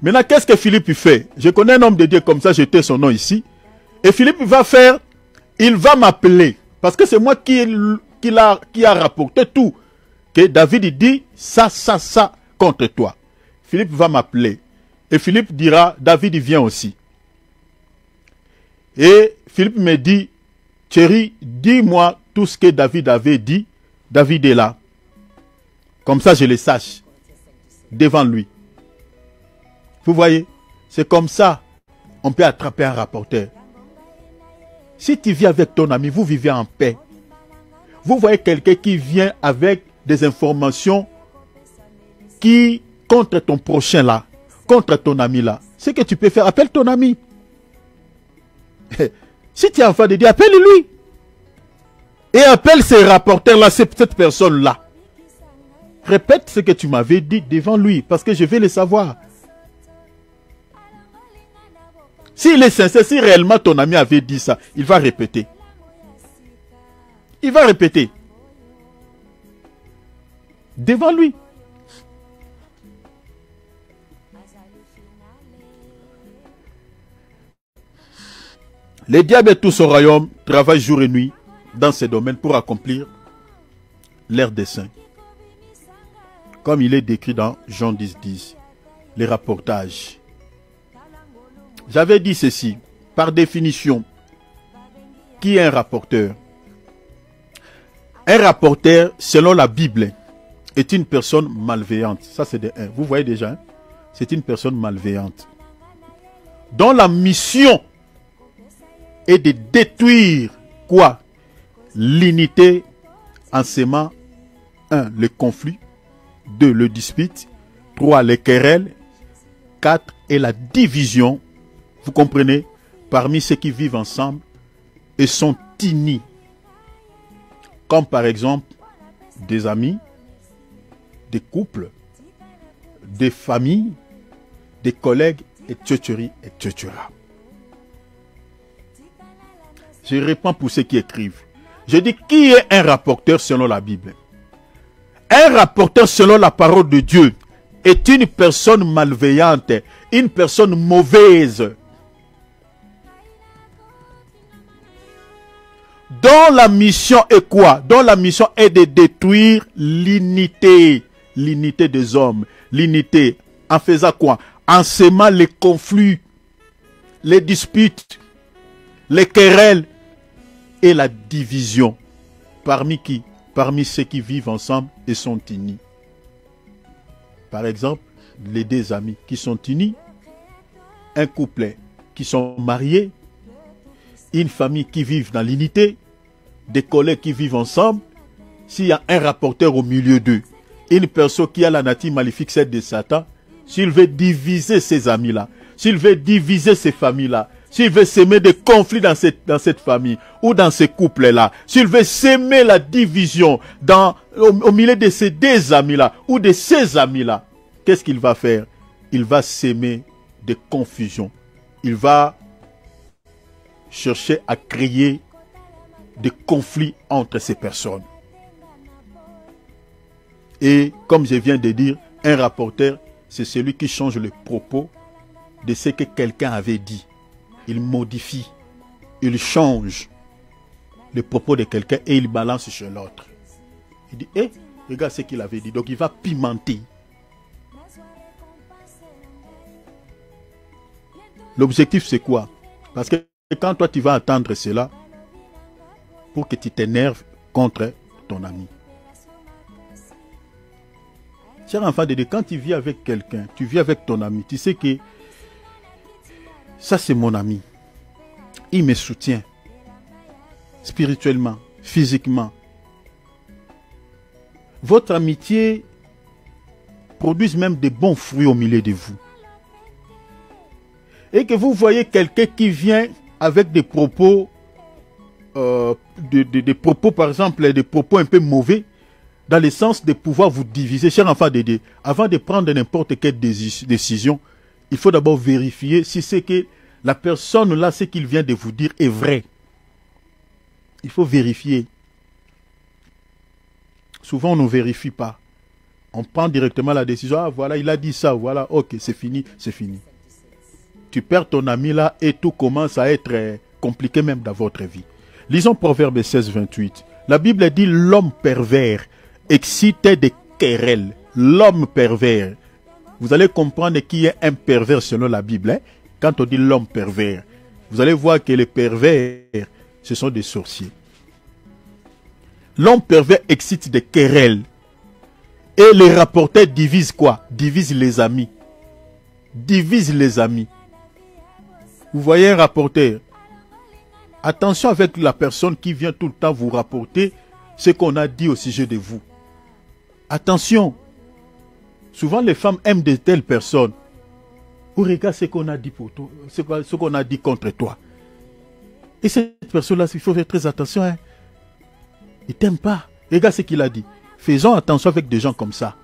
Maintenant, qu'est-ce que Philippe fait? Je connais un homme de Dieu comme ça, j'étais son nom ici. Et Philippe va faire, il va m'appeler. Parce que c'est moi qui a rapporté tout. Que David dit ça contre toi. Philippe va m'appeler. Et Philippe dira, David vient aussi. Et Philippe me dit, chérie, dis-moi tout ce que David avait dit. David est là. Comme ça, je le sache. Devant lui. Vous voyez? C'est comme ça, on peut attraper un rapporteur. Si tu vis avec ton ami, vous vivez en paix. Vous voyez quelqu'un qui vient avec des informations qui, contre ton prochain là, contre ton ami là. Ce que tu peux faire, appelle ton ami. Si tu es enfant de Dieu, appelle-lui. Et appelle ces rapporteurs-là, cette personne-là. Répète ce que tu m'avais dit devant lui, parce que je vais le savoir. S'il est sincère, si réellement ton ami avait dit ça, il va répéter. Il va répéter. Devant lui. Les diables et tout son royaume travaillent jour et nuit dans ces domaines pour accomplir leur dessein. Comme il est décrit dans Jean 10:10, les rapportages. J'avais dit ceci, par définition, qui est un rapporteur? Un rapporteur, selon la Bible, est une personne malveillante. Ça, c'est de 1. Vous voyez déjà, hein? C'est une personne malveillante. Dont la mission est de détruire quoi? L'unité en sémant 1. Le conflit. 2. Le dispute. 3. Les querelles. 4. Et la division. Vous comprenez? Parmi ceux qui vivent ensemble et sont unis. Comme par exemple des amis, des couples, des familles, des collègues, etc. etc. Je réponds pour ceux qui écrivent. Je dis, qui est un rapporteur selon la Bible? Un rapporteur selon la parole de Dieu est une personne malveillante, une personne mauvaise, dont la mission est quoi? Dont la mission est de détruire l'unité. L'unité des hommes. L'unité. En faisant quoi? En sémant les conflits, les disputes, les querelles et la division. Parmi qui? Parmi ceux qui vivent ensemble et sont unis. Par exemple, les deux amis qui sont unis, un couple qui sont mariés, une famille qui vit dans l'unité, des collègues qui vivent ensemble. S'il y a un rapporteur au milieu d'eux, une personne qui a la nature maléfique, celle de Satan, s'il veut diviser ses amis-là, s'il veut diviser ces familles-là, s'il veut s'aimer des conflits dans cette famille ou dans ces couples-là, s'il veut s'aimer la division au milieu de ces deux amis-là ou de ces amis-là, qu'est-ce qu'il va faire? Il va s'aimer des confusions. Il va chercher à créer des conflits entre ces personnes. Et comme je viens de dire, un rapporteur, c'est celui qui change le propos de ce que quelqu'un avait dit. Il modifie, il change le propos de quelqu'un et il balance sur l'autre. Il dit, hé, regarde ce qu'il avait dit. Donc il va pimenter. L'objectif c'est quoi? Parce que quand toi tu vas attendre cela, pour que tu t'énerves contre ton ami. Cher enfant de Dieu, quand tu vis avec quelqu'un, tu vis avec ton ami, tu sais que ça c'est mon ami. Il me soutient spirituellement, physiquement. Votre amitié produit même de bons fruits au milieu de vous. Et que vous voyez quelqu'un qui vient avec des propos, des propos par exemple, des propos un peu mauvais, dans le sens de pouvoir vous diviser. Cher enfant de Dieu, avant de prendre n'importe quelle décision, il faut d'abord vérifier si c'est que la personne là, ce qu'il vient de vous dire est vrai. Il faut vérifier. Souvent, on ne vérifie pas. On prend directement la décision. Ah, voilà, il a dit ça. Voilà, ok, c'est fini, c'est fini. Tu perds ton ami là et tout commence à être compliqué même dans votre vie. Lisons Proverbe 16, 28. La Bible dit l'homme pervers excite des querelles. L'homme pervers. Vous allez comprendre qui est un pervers selon la Bible. Hein? Quand on dit l'homme pervers, vous allez voir que les pervers, ce sont des sorciers. L'homme pervers excite des querelles. Et les rapporteurs divisent quoi? Divisent les amis. Divisent les amis. Vous voyez un rapporteur. Attention avec la personne qui vient tout le temps vous rapporter ce qu'on a dit au sujet de vous. Attention. Souvent les femmes aiment de telles personnes. Ou regarde ce qu'on a dit pour toi, ce qu'on a dit contre toi. Et cette personne-là, il faut faire très attention. Hein. Il ne t'aime pas. Regarde ce qu'il a dit. Faisons attention avec des gens comme ça.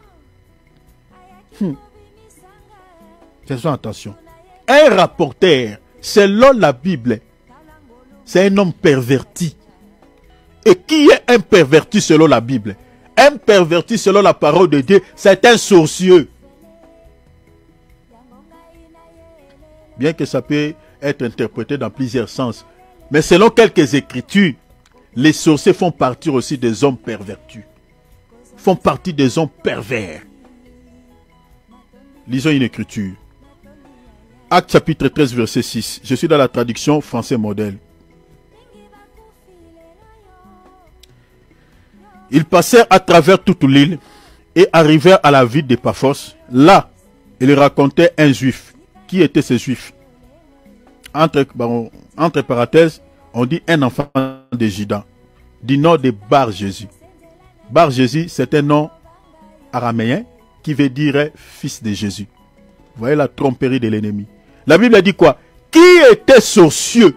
Faisons attention. Un rapporteur, selon la Bible, c'est un homme perverti. Et qui est un perverti selon la Bible? Un perverti selon la parole de Dieu, c'est un sorcieux. Bien que ça peut être interprété dans plusieurs sens. Mais selon quelques écritures, les sorciers font partie aussi des hommes pervertis. Font partie des hommes pervers. Lisons une écriture. Actes chapitre 13, verset 6. Je suis dans la traduction français modèle. Ils passèrent à travers toute l'île et arrivèrent à la ville de Paphos. Là, ils racontaient un juif. Qui était ce juif? Entre parenthèses, on dit un enfant de Juda, du nom de Bar Jésus. Bar Jésus, c'est un nom araméen qui veut dire fils de Jésus. Vous voyez la tromperie de l'ennemi. La Bible a dit quoi? Qui était sorcieux?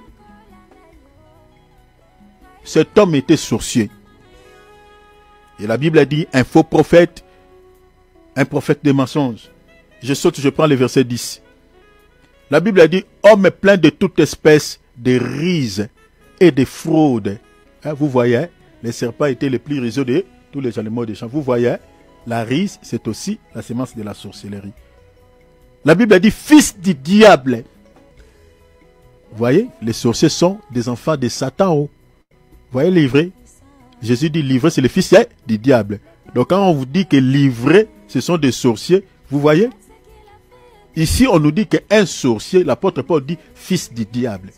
Cet homme était sorcier. Et la Bible a dit un faux prophète, un prophète de mensonges. Je saute, je prends le verset 10. La Bible a dit homme plein de toute espèce de ruses et de fraudes. Hein, vous voyez, hein, les serpents étaient les plus rusés de tous les animaux des champs. Vous voyez, hein, la ruse, c'est aussi la semence de la sorcellerie. La Bible a dit fils du diable. Vous voyez, les sorciers sont des enfants de Satan. Vous voyez livré? Jésus dit livré, c'est le fils du diable. Donc quand on vous dit que livré, ce sont des sorciers, vous voyez? Ici, on nous dit qu'un sorcier, l'apôtre Paul dit fils du diable.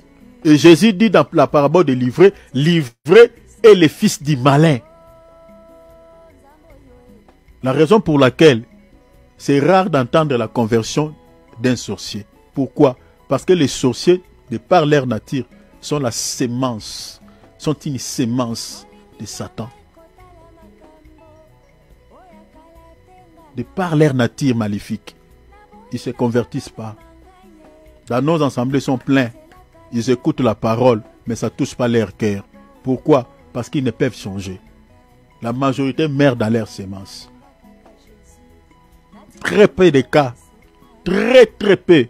Et Jésus dit dans la parabole de livré, livré est le fils du malin. La raison pour laquelle c'est rare d'entendre la conversion d'un sorcier. Pourquoi? Parce que les sorciers, de par leur nature, sont la sémence, sont une sémence de Satan. De par leur nature maléfique, ils ne se convertissent pas. Dans nos assemblées sont pleins. Ils écoutent la parole, mais ça ne touche pas leur cœur. Pourquoi? Parce qu'ils ne peuvent changer. La majorité meurt dans leurs semences. Très peu de cas, très peu,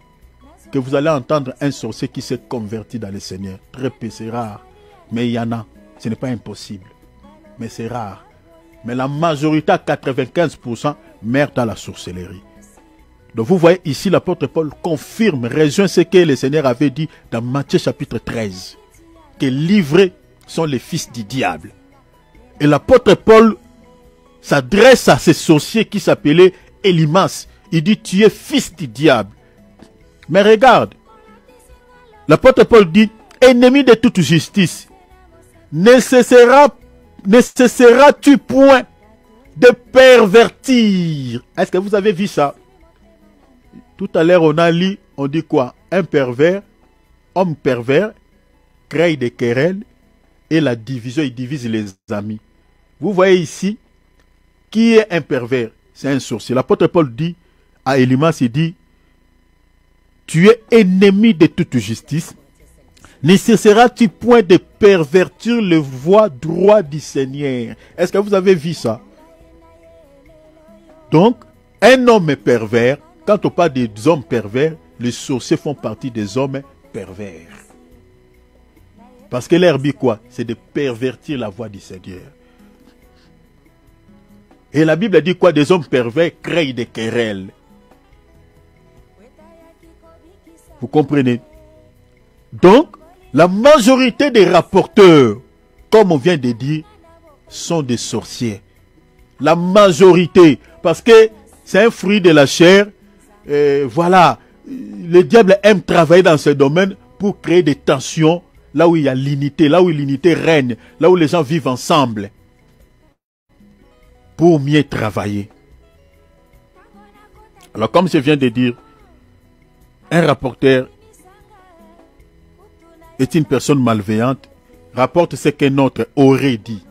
que vous allez entendre un sorcier qui s'est converti dans le Seigneur. Très peu, c'est rare. Mais il y en a. Ce n'est pas impossible. Mais c'est rare. Mais la majorité, à 95%, meurt dans la sorcellerie. Donc vous voyez ici, l'apôtre Paul confirme, rejoint ce que le Seigneur avait dit dans Matthieu chapitre 13. Que livrés sont les fils du diable. Et l'apôtre Paul s'adresse à ces sorciers qui s'appelaient Élimas. Il dit, tu es fils du diable. Mais regarde, l'apôtre Paul dit, ennemi de toute justice, ne cesseras-tu point de pervertir? Est-ce que vous avez vu ça? Tout à l'heure, on a lu, on dit quoi? Un pervers, homme pervers, crée des querelles et la division, il divise les amis. Vous voyez ici, qui est un pervers? C'est un sorcier. L'apôtre Paul dit à Élimas, il dit, tu es ennemi de toute justice. Ne cesseras-tu point de pervertir le voie droit du Seigneur? Est-ce que vous avez vu ça? Donc, un homme est pervers. Quand on parle des hommes pervers, les sorciers font partie des hommes pervers. Parce que leur but, quoi? C'est de pervertir la voie du Seigneur. Et la Bible dit quoi? Des hommes pervers créent des querelles. Vous comprenez? Donc, la majorité des rapporteurs, comme on vient de dire, sont des sorciers. La majorité. Parce que c'est un fruit de la chair. Voilà. Le diable aime travailler dans ce domaine pour créer des tensions. Là où il y a l'unité, là où l'unité règne, là où les gens vivent ensemble. Pour mieux travailler. Alors comme je viens de dire, un rapporteur est une personne malveillante, rapporte ce qu'un autre aurait dit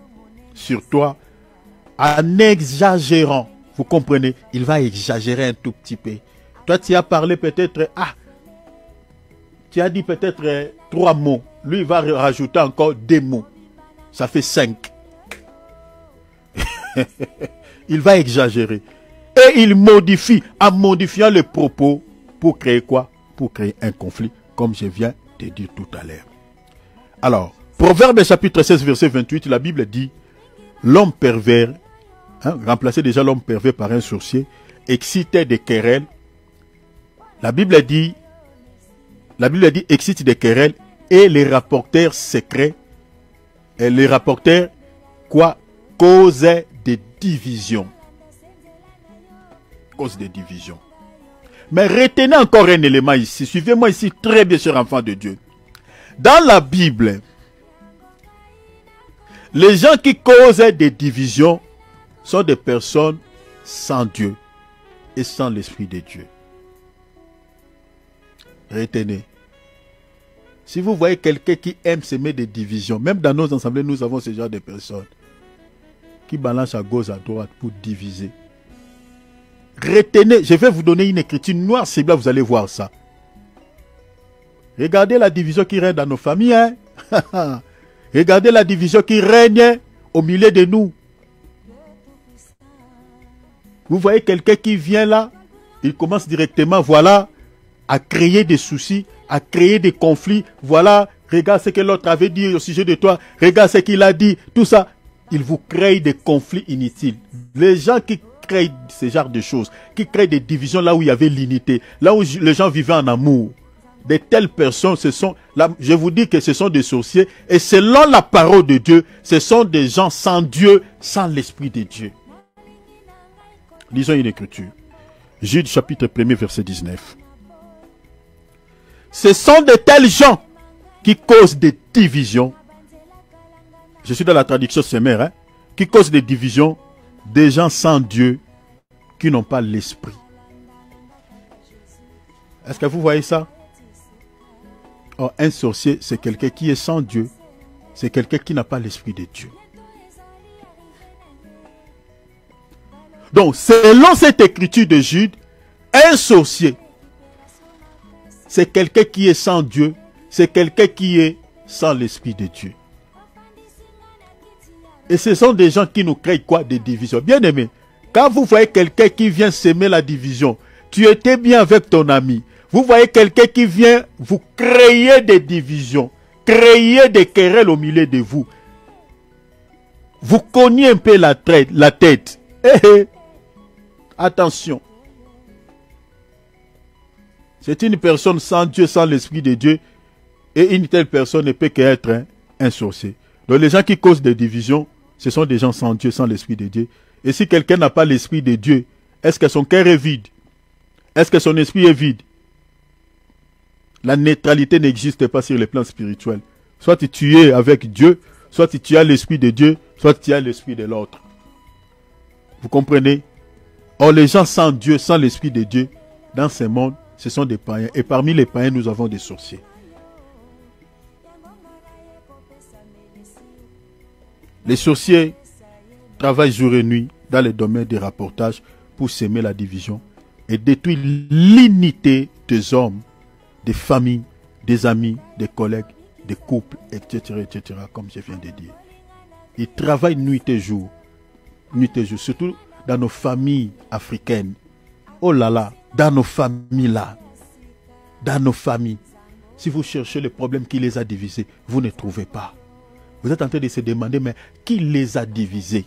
sur toi en exagérant. Vous comprenez? Il va exagérer un tout petit peu. Toi, tu as parlé peut-être, tu as dit peut-être 3 mots. Lui, il va rajouter encore 2 mots. Ça fait 5. Il va exagérer. Et il modifie, en modifiant les propos, pour créer quoi? Pour créer un conflit, comme je viens de dire tout à l'heure. Alors, Proverbe chapitre 16, verset 28, la Bible dit, l'homme pervers, remplacer déjà l'homme pervers par un sorcier, excitait des querelles. La Bible dit, excite des querelles, et les rapporteurs secrets, et les rapporteurs, quoi? Causaient des divisions. Cause des divisions. Mais retenez encore un élément ici. Suivez-moi ici très bien, chers enfants de Dieu. Dans la Bible, les gens qui causent des divisions sont des personnes sans Dieu et sans l'Esprit de Dieu. Retenez. Si vous voyez quelqu'un qui aime semer des divisions, même dans nos assemblées, nous avons ce genre de personnes qui balancent à gauche, à droite pour diviser. Retenez, je vais vous donner une écriture noire, c'est bien, vous allez voir ça. Regardez la division qui règne dans nos familles. Hein? Regardez la division qui règne au milieu de nous. Vous voyez quelqu'un qui vient là, il commence directement, voilà, à créer des soucis, à créer des conflits. Voilà, regarde ce que l'autre avait dit au sujet de toi. Regarde ce qu'il a dit, tout ça. Il vous crée des conflits inutiles. Les gens qui créent ce genre de choses, qui créent des divisions là où il y avait l'unité, là où les gens vivaient en amour. De telles personnes, je vous dis que ce sont des sorciers. Et selon la parole de Dieu, ce sont des gens sans Dieu, sans l'Esprit de Dieu. Lisons une écriture. Jude chapitre 1er verset 19. Ce sont de tels gens qui causent des divisions. Je suis dans la traduction Semer, hein, qui causent des divisions, des gens sans Dieu, qui n'ont pas l'Esprit. Est-ce que vous voyez ça? Oh, un sorcier, c'est quelqu'un qui est sans Dieu. C'est quelqu'un qui n'a pas l'Esprit de Dieu. Donc, selon cette écriture de Jude, un sorcier, c'est quelqu'un qui est sans Dieu, c'est quelqu'un qui est sans l'Esprit de Dieu. Et ce sont des gens qui nous créent quoi? Des divisions. Bien aimé, quand vous voyez quelqu'un qui vient s'aimer la division, tu étais bien avec ton ami. Vous voyez quelqu'un qui vient vous créer des divisions, créer des querelles au milieu de vous. Vous cognez un peu la tête. Attention. C'est une personne sans Dieu, sans l'Esprit de Dieu. Et une telle personne ne peut qu'être un sorcier. Donc les gens qui causent des divisions, ce sont des gens sans Dieu, sans l'Esprit de Dieu. Et si quelqu'un n'a pas l'Esprit de Dieu, est-ce que son cœur est vide? Est-ce que son esprit est vide? La neutralité n'existe pas sur le plan spirituel. Soit tu es avec Dieu, soit tu as l'Esprit de Dieu, soit tu as l'Esprit de l'autre. Vous comprenez? Or, les gens sans Dieu, sans l'Esprit de Dieu, dans ce monde, ce sont des païens. Et parmi les païens, nous avons des sorciers. Les sorciers travaillent jour et nuit dans les domaines des rapportages pour s'aimer la division et détruire l'unité des hommes, des familles, des amis, des collègues, des couples, etc., etc., comme je viens de dire. Ils travaillent nuit et jour, surtout dans nos familles africaines. Oh là là, dans nos familles là, dans nos familles. Si vous cherchez le problème qui les a divisés, vous ne trouvez pas. Vous êtes en train de se demander, mais qui les a divisés?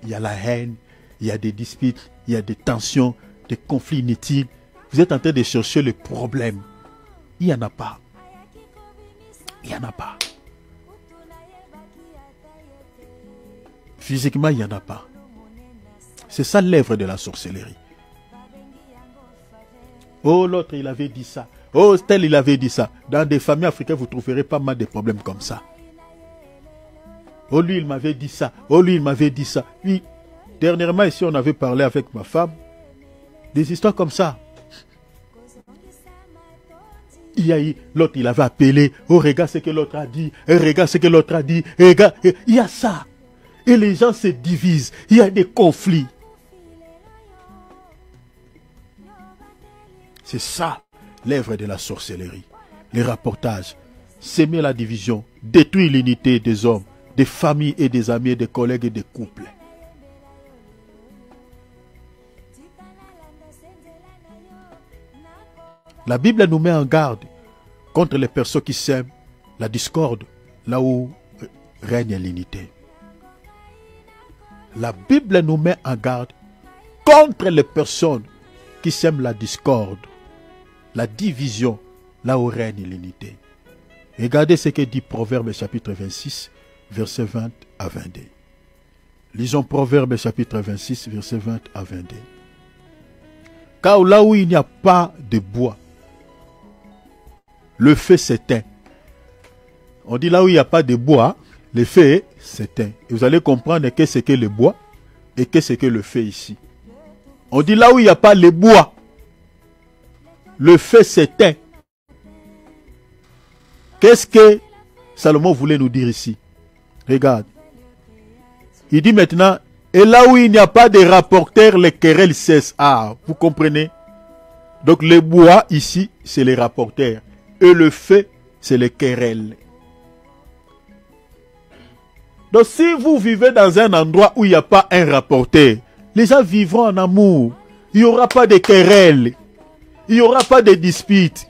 Il y a la haine, il y a des disputes, il y a des tensions, des conflits inutiles. Vous êtes en train de chercher le problème. Il n'y en a pas. Il n'y en a pas. Physiquement, il n'y en a pas. C'est ça l'œuvre de la sorcellerie. Oh, l'autre, il avait dit ça. Oh, tel, il avait dit ça. Dans des familles africaines, vous trouverez pas mal de problèmes comme ça. Oh, lui, il m'avait dit ça. Oh, lui, il m'avait dit ça. Oui. Dernièrement, ici, on avait parlé avec ma femme. Des histoires comme ça. Il y a eu, l'autre, il avait appelé. Oh, regarde ce que l'autre a dit. Et regarde ce que l'autre a dit. Et regarde. Il y a ça. Et les gens se divisent. Il y a des conflits. C'est ça, l'œuvre de la sorcellerie. Les rapportages. S'aimer la division. Détruire l'unité des hommes, des familles et des amis, des collègues et des couples. La Bible nous met en garde contre les personnes qui sèment la discorde, là où règne l'unité. La Bible nous met en garde contre les personnes qui sèment la discorde, la division, là où règne l'unité. Regardez ce que dit Proverbe chapitre 26, verset 20 à 22. Lisons Proverbe chapitre 26, verset 20 à 22. Car là où il n'y a pas de bois, le feu s'éteint. On dit là où il n'y a pas de bois, le feu s'éteint. Et vous allez comprendre qu'est-ce que le bois et qu'est-ce que le feu ici. On dit là où il n'y a pas le bois, le feu s'éteint. Qu'est-ce que Salomon voulait nous dire ici? Regarde. Il dit maintenant, et là où il n'y a pas de rapporteurs, les querelles cessent. Ah, vous comprenez? Donc le bois ici, c'est les rapporteurs. Et le feu, c'est les querelles. Donc si vous vivez dans un endroit où il n'y a pas un rapporteur, les gens vivront en amour. Il n'y aura pas de querelles. Il n'y aura pas de disputes.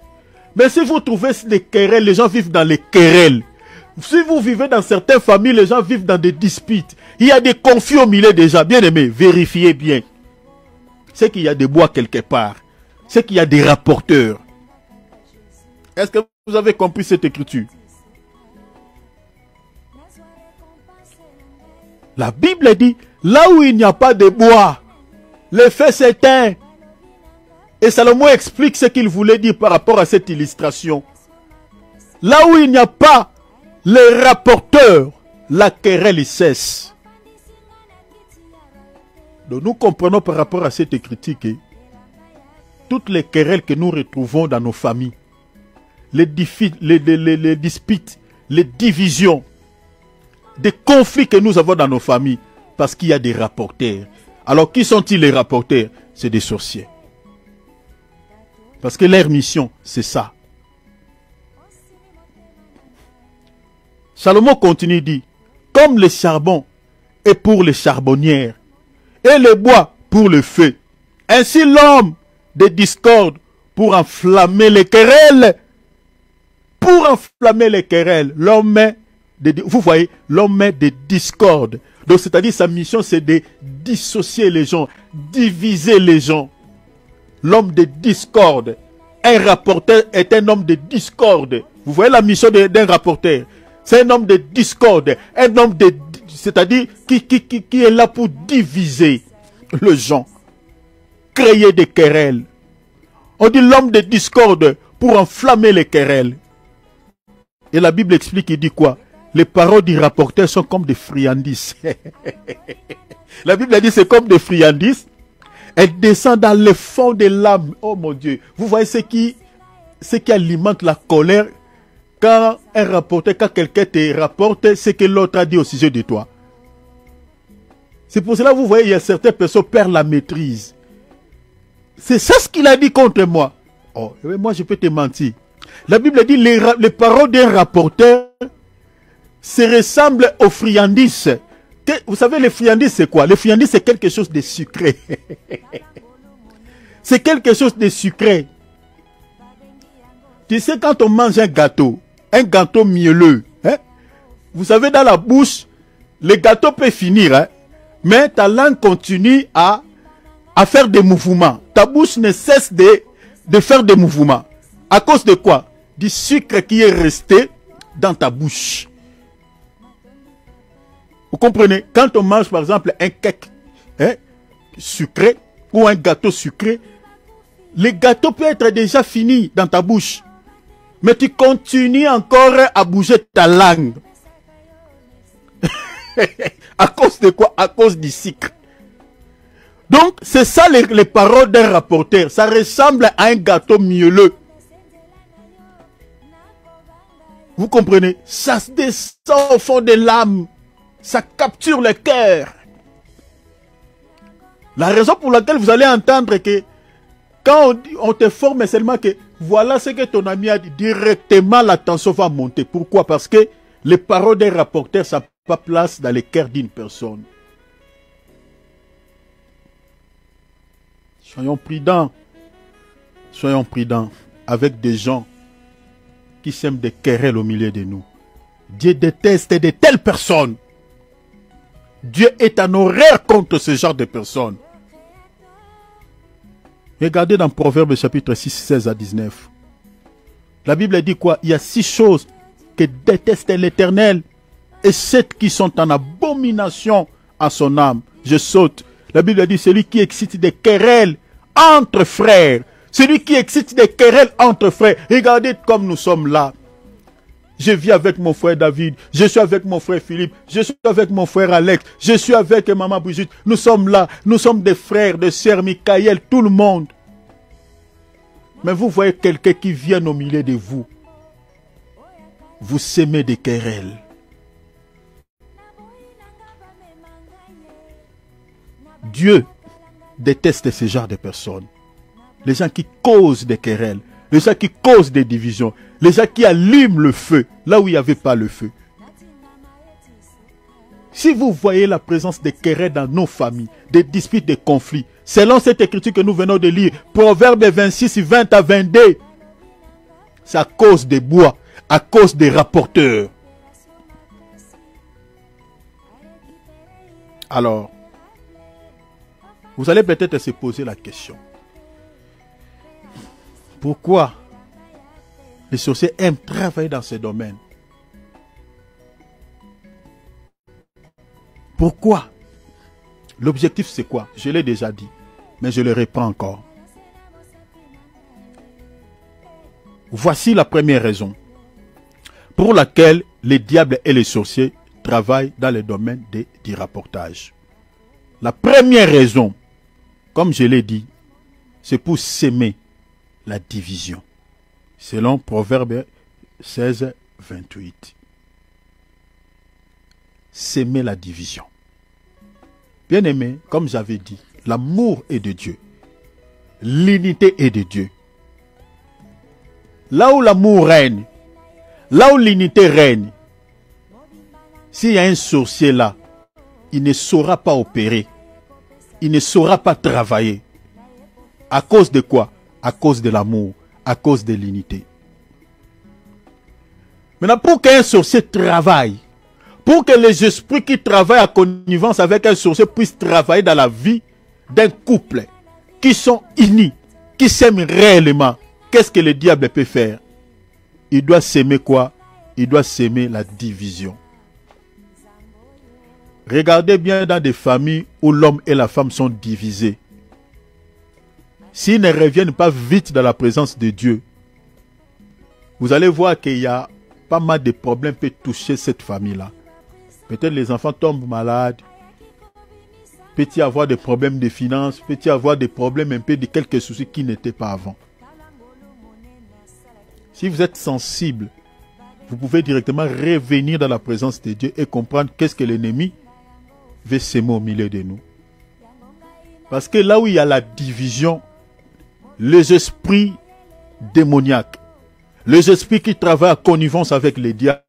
Mais si vous trouvez des querelles, les gens vivent dans les querelles. Si vous vivez dans certaines familles, les gens vivent dans des disputes. Il y a des conflits au milieu des gens. Bien aimés, vérifiez bien. C'est qu'il y a des bois quelque part. C'est qu'il y a des rapporteurs. Est-ce que vous avez compris cette écriture? La Bible dit, là où il n'y a pas de bois, le feu s'éteint. Et Salomon explique ce qu'il voulait dire par rapport à cette illustration. Là où il n'y a pas les rapporteurs, la querelle cesse. Donc nous comprenons par rapport à cette écriture que toutes les querelles que nous retrouvons dans nos familles, les disputes, les divisions, des conflits que nous avons dans nos familles, parce qu'il y a des rapporteurs. Alors qui sont-ils les rapporteurs? C'est des sorciers. Parce que leur mission, c'est ça. Salomon continue, dit, comme le charbon est pour les charbonnières, et le bois pour le feu, ainsi l'homme de discorde pour enflammer les querelles. Pour enflammer les querelles, vous voyez, l'homme de discorde. Donc, c'est-à-dire, sa mission, c'est de dissocier les gens, diviser les gens. L'homme de discorde. Un rapporteur est un homme de discorde. Vous voyez la mission d'un rapporteur. C'est un homme de discorde. Un homme de... C'est-à-dire, qui est là pour diviser les gens. Créer des querelles. On dit l'homme de discorde pour enflammer les querelles. Et la Bible explique, il dit quoi? Les paroles du rapporteur sont comme des friandises. La Bible a dit c'est comme des friandises. Elles descendent dans le fond de l'âme. Oh mon Dieu. Vous voyez ce qui alimente la colère quand un rapporteur, quand quelqu'un te rapporte ce que l'autre a dit au sujet de toi. C'est pour cela que vous voyez, il y a certaines personnes qui perdent la maîtrise. C'est ça ce qu'il a dit contre moi. Oh, moi je peux te mentir. La Bible dit les paroles d'un rapporteur se ressemblent aux friandises. Vous savez, les friandises, c'est quoi? Les friandises, c'est quelque chose de sucré. C'est quelque chose de sucré. Tu sais, quand on mange un gâteau mielleux, hein, vous savez, dans la bouche, le gâteau peut finir, hein, mais ta langue continue à faire des mouvements. Ta bouche ne cesse de faire des mouvements. À cause de quoi? Du sucre qui est resté dans ta bouche. Vous comprenez? Quand on mange par exemple un cake sucré ou un gâteau sucré, le gâteau peut être déjà fini dans ta bouche. Mais tu continues encore à bouger ta langue. À cause de quoi? À cause du sucre. Donc, c'est ça les paroles d'un rapporteur. Ça ressemble à un gâteau mielleux. Vous comprenez? Ça se descend au fond de l'âme. Ça capture le cœur. La raison pour laquelle vous allez entendre que quand on te forme seulement que voilà ce que ton ami a dit, directement la tension va monter. Pourquoi? Parce que les paroles d'un rapporteur, ça n'a pas place dans le cœur d'une personne. Soyons prudents. Soyons prudents avec des gens qui sèment des querelles au milieu de nous. Dieu déteste de telles personnes. Dieu est en horreur contre ce genre de personnes. Regardez dans Proverbes chapitre 6, 16 à 19. La Bible dit quoi? Il y a 6 choses que déteste l'Éternel et 7 qui sont en abomination à son âme. Je saute. La Bible dit celui qui excite des querelles entre frères. Celui qui excite des querelles entre frères. Regardez comme nous sommes là. Je vis avec mon frère David, je suis avec mon frère Philippe, je suis avec mon frère Alex, je suis avec maman Brigitte. Nous sommes là, nous sommes des frères, des sœurs, Michael, tout le monde. Mais vous voyez quelqu'un qui vient au milieu de vous. Vous sémez des querelles. Dieu déteste ce genre de personnes. Les gens qui causent des querelles. Les gens qui causent des divisions. Les gens qui allument le feu là où il n'y avait pas le feu. Si vous voyez la présence des querelles dans nos familles, des disputes, des conflits, selon cette écriture que nous venons de lire, Proverbes 26, 20 à 22, c'est à cause des bois, à cause des rapporteurs. Alors, vous allez peut-être se poser la question. Pourquoi les sorciers aiment travailler dans ce domaine? Pourquoi? L'objectif c'est quoi? Je l'ai déjà dit, mais je le reprends encore. Voici la première raison pour laquelle les diables et les sorciers travaillent dans le domaine du rapportage. La première raison, comme je l'ai dit, c'est pour s'aimer la division. Selon Proverbe 16, 28. S'aimer la division. Bien aimé, comme j'avais dit, l'amour est de Dieu. L'unité est de Dieu. là où l'amour règne, là où l'unité règne, s'il y a un sorcier là, il ne saura pas opérer. Il ne saura pas travailler. À cause de quoi? À cause de l'amour, à cause de l'unité. Maintenant, pour qu'un sorcier travaille, pour que les esprits qui travaillent à connivence avec un sorcier puissent travailler dans la vie d'un couple, qui sont unis, qui s'aiment réellement, qu'est-ce que le diable peut faire? Il doit s'aimer quoi? Il doit s'aimer la division. Regardez bien dans des familles où l'homme et la femme sont divisés. S'ils ne reviennent pas vite dans la présence de Dieu, vous allez voir qu'il y a pas mal de problèmes qui peuvent toucher cette famille-là. Peut-être les enfants tombent malades. Peut-il y avoir des problèmes de finances. Peut-il y avoir des problèmes un peu de quelques soucis qui n'étaient pas avant. Si vous êtes sensible, vous pouvez directement revenir dans la présence de Dieu et comprendre qu'est-ce que l'ennemi veut s'aimer au milieu de nous. Parce que là où il y a la division, les esprits démoniaques, les esprits qui travaillent à connivence avec les diables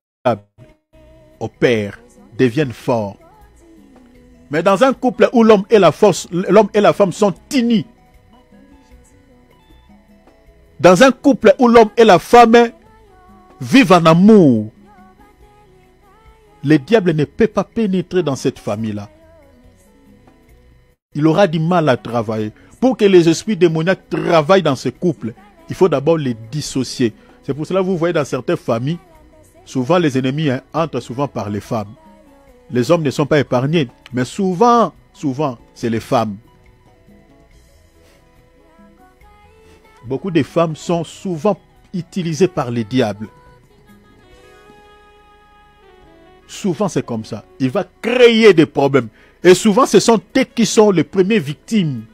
opèrent, deviennent forts. Mais dans un couple où l'homme et la femme sont unis, dans un couple où l'homme et la femme vivent en amour, le diable ne peut pas pénétrer dans cette famille-là. Il aura du mal à travailler. Pour que les esprits démoniaques travaillent dans ce couple, il faut d'abord les dissocier. C'est pour cela que vous voyez dans certaines familles, souvent les ennemis entrent souvent par les femmes. Les hommes ne sont pas épargnés, mais souvent, c'est les femmes. Beaucoup de femmes sont souvent utilisées par les diables. Souvent c'est comme ça. Il va créer des problèmes. Et souvent ce sont eux qui sont les premières victimes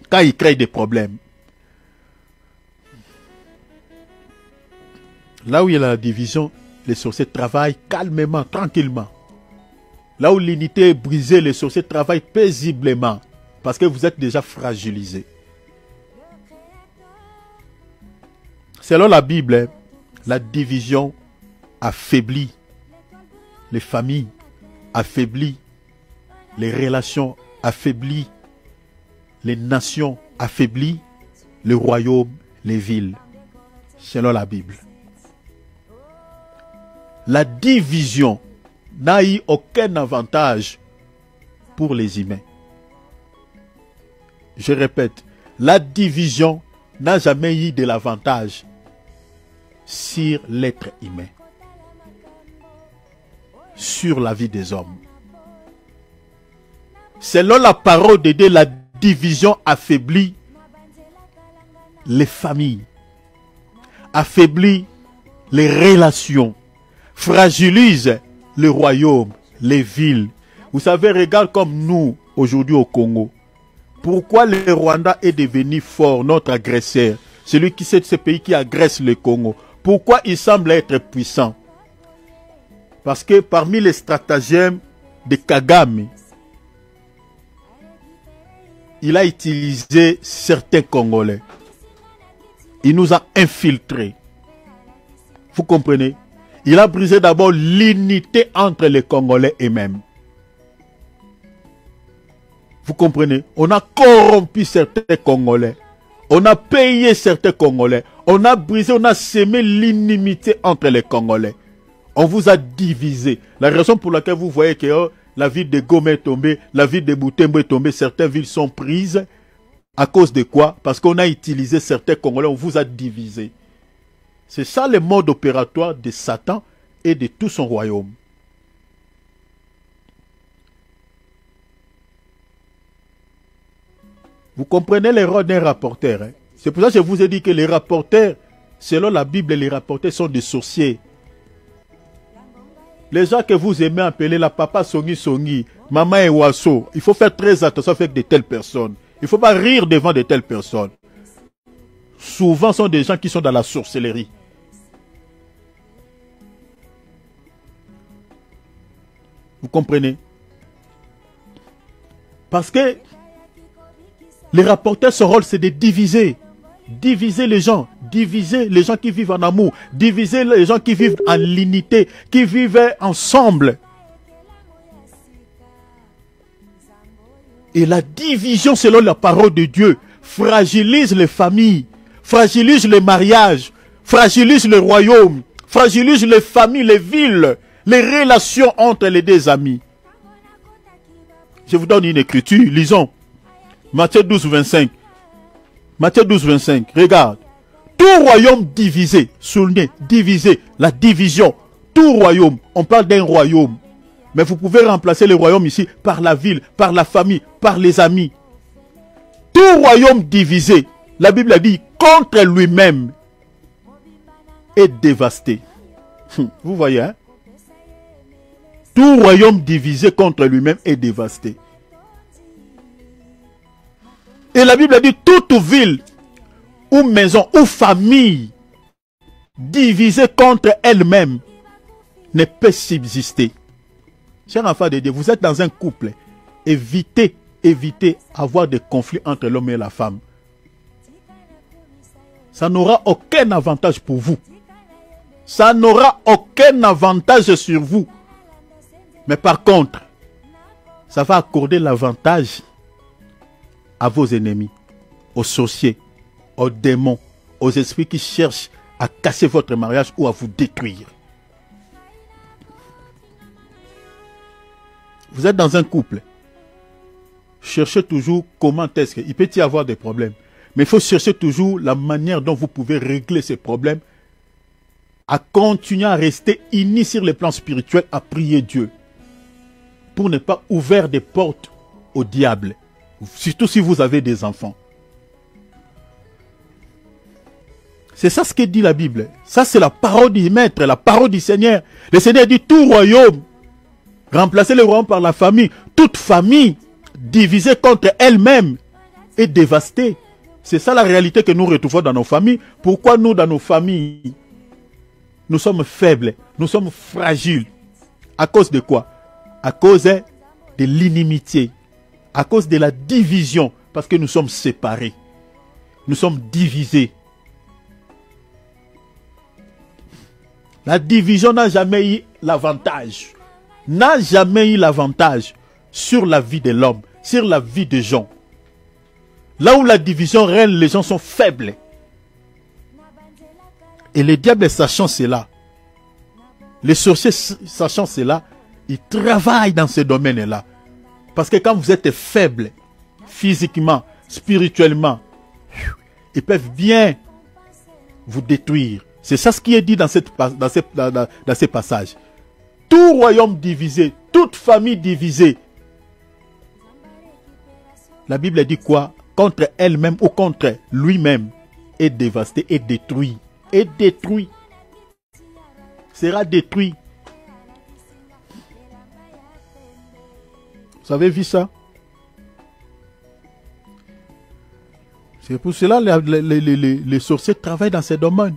quand il crée des problèmes. Là où il y a la division, les sorciers travaillent calmement, tranquillement. Là où l'unité est brisée, les sorciers travaillent paisiblement. Parce que vous êtes déjà fragilisés. Selon la Bible, la division affaiblit les familles, affaiblit les relations, affaiblit les nations, affaiblit le royaume, les villes. Selon la Bible. La division n'a eu aucun avantage pour les humains. Je répète, la division n'a jamais eu de l'avantage sur l'être humain, sur la vie des hommes. Selon la parole de Dieu, la division affaiblit les familles, affaiblit les relations, fragilise le royaume, les villes. Vous savez, regarde comme nous, aujourd'hui au Congo. Pourquoi le Rwanda est devenu fort, notre agresseur? Celui qui c'est ce pays qui agresse le Congo. Pourquoi il semble être puissant? Parce que parmi les stratagèmes de Kagame, il a utilisé certains Congolais. Il nous a infiltrés. Vous comprenez? Il a brisé d'abord l'unité entre les Congolais eux-mêmes. Vous comprenez? On a corrompu certains Congolais. On a payé certains Congolais. On a brisé, on a sémé l'inimité entre les Congolais. On vous a divisé. La raison pour laquelle vous voyez que la ville de Goma est tombée, la ville de Butembo est tombée, certaines villes sont prises. À cause de quoi? Parce qu'on a utilisé certains Congolais, on vous a divisé. C'est ça le mode opératoire de Satan et de tout son royaume. Vous comprenez l'erreur d'un rapporteur. Hein? C'est pour ça que je vous ai dit que les rapporteurs, selon la Bible, les rapporteurs sont des sorciers. Les gens que vous aimez appeler la papa Songi Songi, maman et Wasso, il faut faire très attention avec de telles personnes. Il ne faut pas rire devant de telles personnes. Souvent, ce sont des gens qui sont dans la sorcellerie. Vous comprenez? Parce que les rapporteurs, son rôle, c'est de diviser. Diviser les gens, diviser les gens qui vivent en amour, diviser les gens qui vivent en l'unité, qui vivent ensemble. Et la division selon la parole de Dieu fragilise les familles, fragilise les mariages, fragilise le royaume, fragilise les familles, les villes, les relations entre les deux amis. Je vous donne une écriture, lisons. Matthieu 12, 25. Matthieu 12, 25. Regarde. Tout royaume divisé, souligné, divisé, la division. Tout royaume, on parle d'un royaume. Mais vous pouvez remplacer le royaume ici par la ville, par la famille, par les amis. Tout royaume divisé, la Bible a dit, contre lui-même est dévasté. Vous voyez, hein? Tout royaume divisé contre lui-même est dévasté. Et la Bible a dit, toute ville, ou maison, ou famille, divisée contre elle-même, ne peut subsister. Chers enfants de Dieu, vous êtes dans un couple. Évitez avoir des conflits entre l'homme et la femme. Ça n'aura aucun avantage pour vous. Ça n'aura aucun avantage sur vous. Mais par contre, ça va accorder l'avantage à vos ennemis, aux sorciers, aux démons, aux esprits qui cherchent à casser votre mariage ou à vous détruire. Vous êtes dans un couple. Cherchez toujours comment est-ce qu'il peut y avoir des problèmes. Mais il faut chercher toujours la manière dont vous pouvez régler ces problèmes, à continuer à rester unis sur le plan spirituel, à prier Dieu, pour ne pas ouvrir des portes au diable, surtout si vous avez des enfants. C'est ça ce que dit la Bible. Ça c'est la parole du Maître, la parole du Seigneur. Le Seigneur dit tout royaume, remplacez le royaume par la famille. Toute famille divisée contre elle-même est dévastée. C'est ça la réalité que nous retrouvons dans nos familles. Pourquoi nous, dans nos familles, nous sommes faibles, nous sommes fragiles? À cause de quoi? À cause de l'inimitié, à cause de la division, parce que nous sommes séparés, nous sommes divisés. La division n'a jamais eu l'avantage, sur la vie de l'homme, sur la vie des gens. Là où la division règne, les gens sont faibles. Et le diable, sachant cela, les sorciers, sachant cela, ils travaillent dans ce domaine-là. Parce que quand vous êtes faible, physiquement, spirituellement, ils peuvent bien vous détruire. C'est ça ce qui est dit dans ces passages. Tout royaume divisé, toute famille divisée. La Bible dit quoi? Contre elle-même ou contre lui-même est dévasté, est détruit. Est détruit. Sera détruit. Vous avez vu ça? C'est pour cela que les sorciers travaillent dans ces domaines.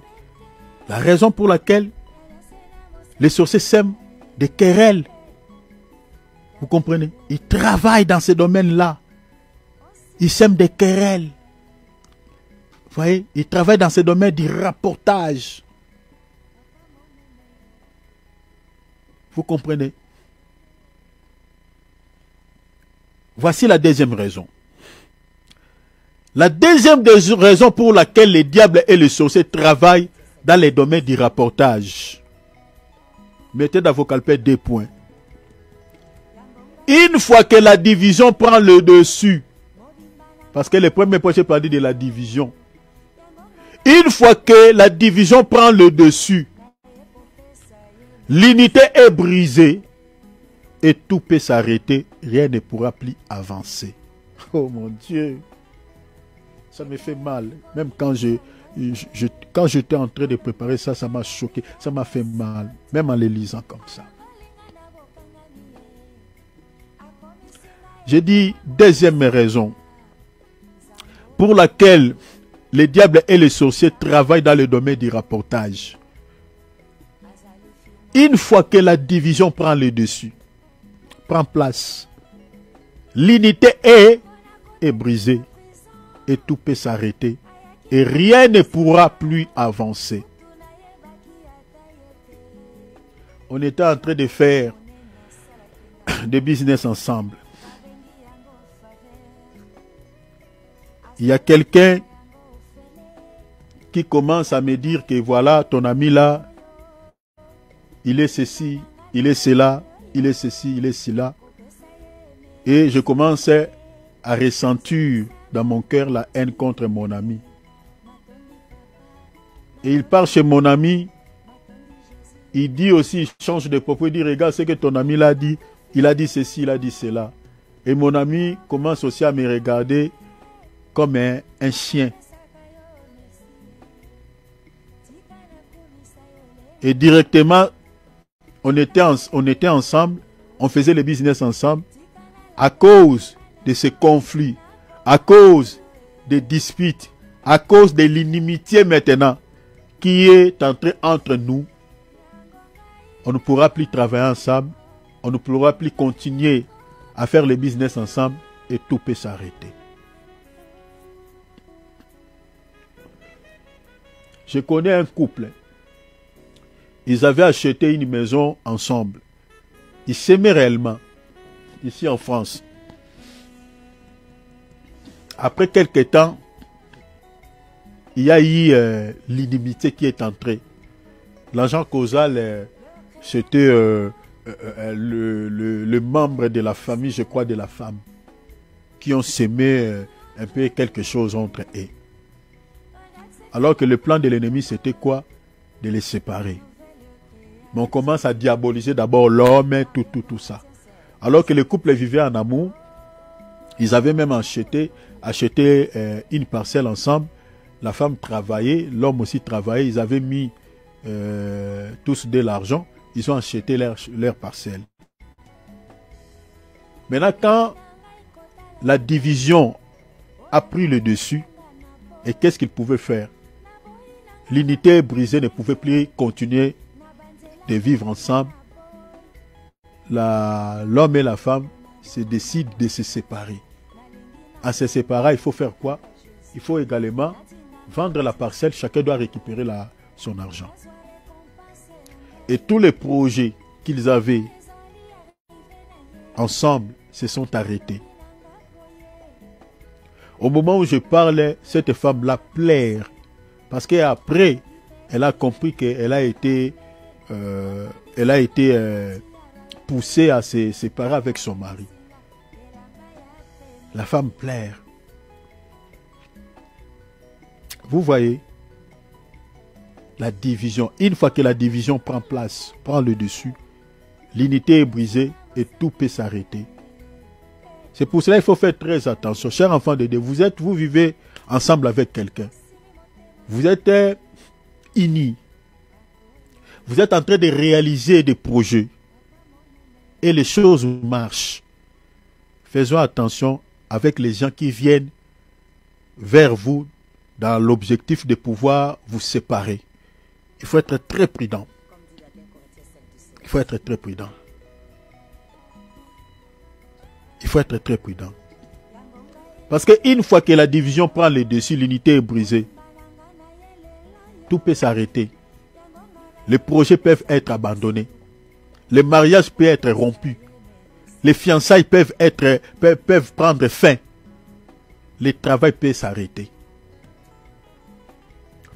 La raison pour laquelle les sorciers sèment des querelles. Vous comprenez? Ils travaillent dans ces domaines-là. Ils sèment des querelles. Vous voyez? Ils travaillent dans ces domaines du rapportage. Vous comprenez? Voici la deuxième raison. La deuxième raison pour laquelle les diables et les sorciers travaillent dans les domaines du rapportage. Mettez dans vos calepins 2 points. Une fois que la division prend le dessus, parce que le premier point, j'ai parlé de la division. Une fois que la division prend le dessus, l'unité est brisée et tout peut s'arrêter. Rien ne pourra plus avancer. Oh mon Dieu. Ça me fait mal. Même quand quand j'étais en train de préparer ça, ça m'a choqué. Ça m'a fait mal. Même en les lisant comme ça. J'ai dit deuxième raison pour laquelle les diables et les sorciers travaillent dans le domaine du rapportage. Une fois que la division prend le dessus, prend place, l'unité est brisée et tout peut s'arrêter. et rien ne pourra plus avancer. On était en train de faire des business ensemble. Il y a quelqu'un qui commence à me dire que voilà, ton ami là, il est ceci, il est cela, il est ceci, il est cela. Et je commence à ressentir dans mon cœur la haine contre mon ami. Et il part chez mon ami, il dit aussi, il change de propos, il dit, regarde ce que ton ami l'a dit, il a dit ceci, il a dit cela. Et mon ami commence aussi à me regarder comme un chien. Et directement, on était ensemble, on faisait le business ensemble, à cause de ces conflits, à cause des disputes, à cause de l'inimitié maintenant qui est entrée entre nous. On ne pourra plus travailler ensemble, on ne pourra plus continuer à faire le business ensemble et tout peut s'arrêter. Je connais un couple. Ils avaient acheté une maison ensemble. Ils s'aimaient réellement, ici en France. Après quelques temps, il y a eu l'inimité qui est entrée. L'agent causal, c'était le membre de la famille, je crois, de la femme, qui ont sémé un peu quelque chose entre eux. Alors que le plan de l'ennemi, c'était quoi? De les séparer. Mais on commence à diaboliser d'abord l'homme, tout ça. Alors que le couple vivait en amour, ils avaient même acheté une parcelle ensemble. La femme travaillait, l'homme aussi travaillait. Ils avaient mis tous de l'argent. Ils ont acheté leur parcelle. Maintenant, quand la division a pris le dessus, et qu'est-ce qu'ils pouvaient faire? L'unité brisée ne pouvait plus continuer de vivre ensemble. L'homme et la femme se décident de se séparer. En se séparant, il faut faire quoi? Il faut également vendre la parcelle. Chacun doit récupérer son argent. Et tous les projets qu'ils avaient ensemble se sont arrêtés. Au moment où je parlais, cette femme-là pleure. Parce qu'après, elle a compris qu'elle a été, poussée à se séparer avec son mari. La femme pleure. Vous voyez, la division. Une fois que la division prend place, prend le dessus, l'unité est brisée et tout peut s'arrêter. C'est pour cela qu'il faut faire très attention. Chers enfants de Dieu, vous vivez ensemble avec quelqu'un. Vous êtes unis. Vous êtes en train de réaliser des projets. Et les choses marchent. Faisons attention avec les gens qui viennent vers vous dans l'objectif de pouvoir vous séparer. Il faut être très prudent. Il faut être très prudent. Il faut être très prudent. Parce qu'une fois que la division prend le dessus, l'unité est brisée. Tout peut s'arrêter. Les projets peuvent être abandonnés. Les mariages peuvent être rompus. Les fiançailles peuvent prendre fin. Le travail peut s'arrêter.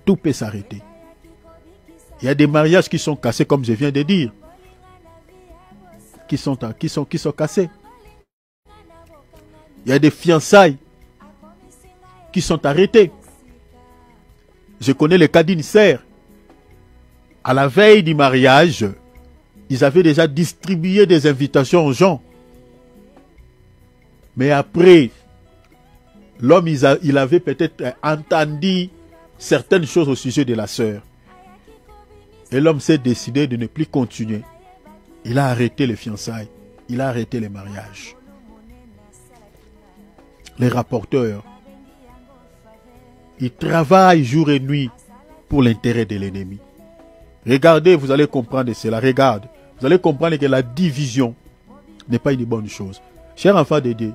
Tout peut s'arrêter. Il y a des mariages qui sont cassés, comme je viens de dire. Qui sont cassés. Il y a des fiançailles qui sont arrêtées. Je connais le cas d'une sœur. À la veille du mariage, ils avaient déjà distribué des invitations aux gens. Mais après, l'homme, il avait peut-être entendu certaines choses au sujet de la sœur. Et l'homme s'est décidé de ne plus continuer. Il a arrêté les fiançailles. Il a arrêté les mariages. Les rapporteurs, ils travaillent jour et nuit pour l'intérêt de l'ennemi. Regardez, vous allez comprendre cela. Regarde, vous allez comprendre que la division n'est pas une bonne chose. Chers enfants de Dieu,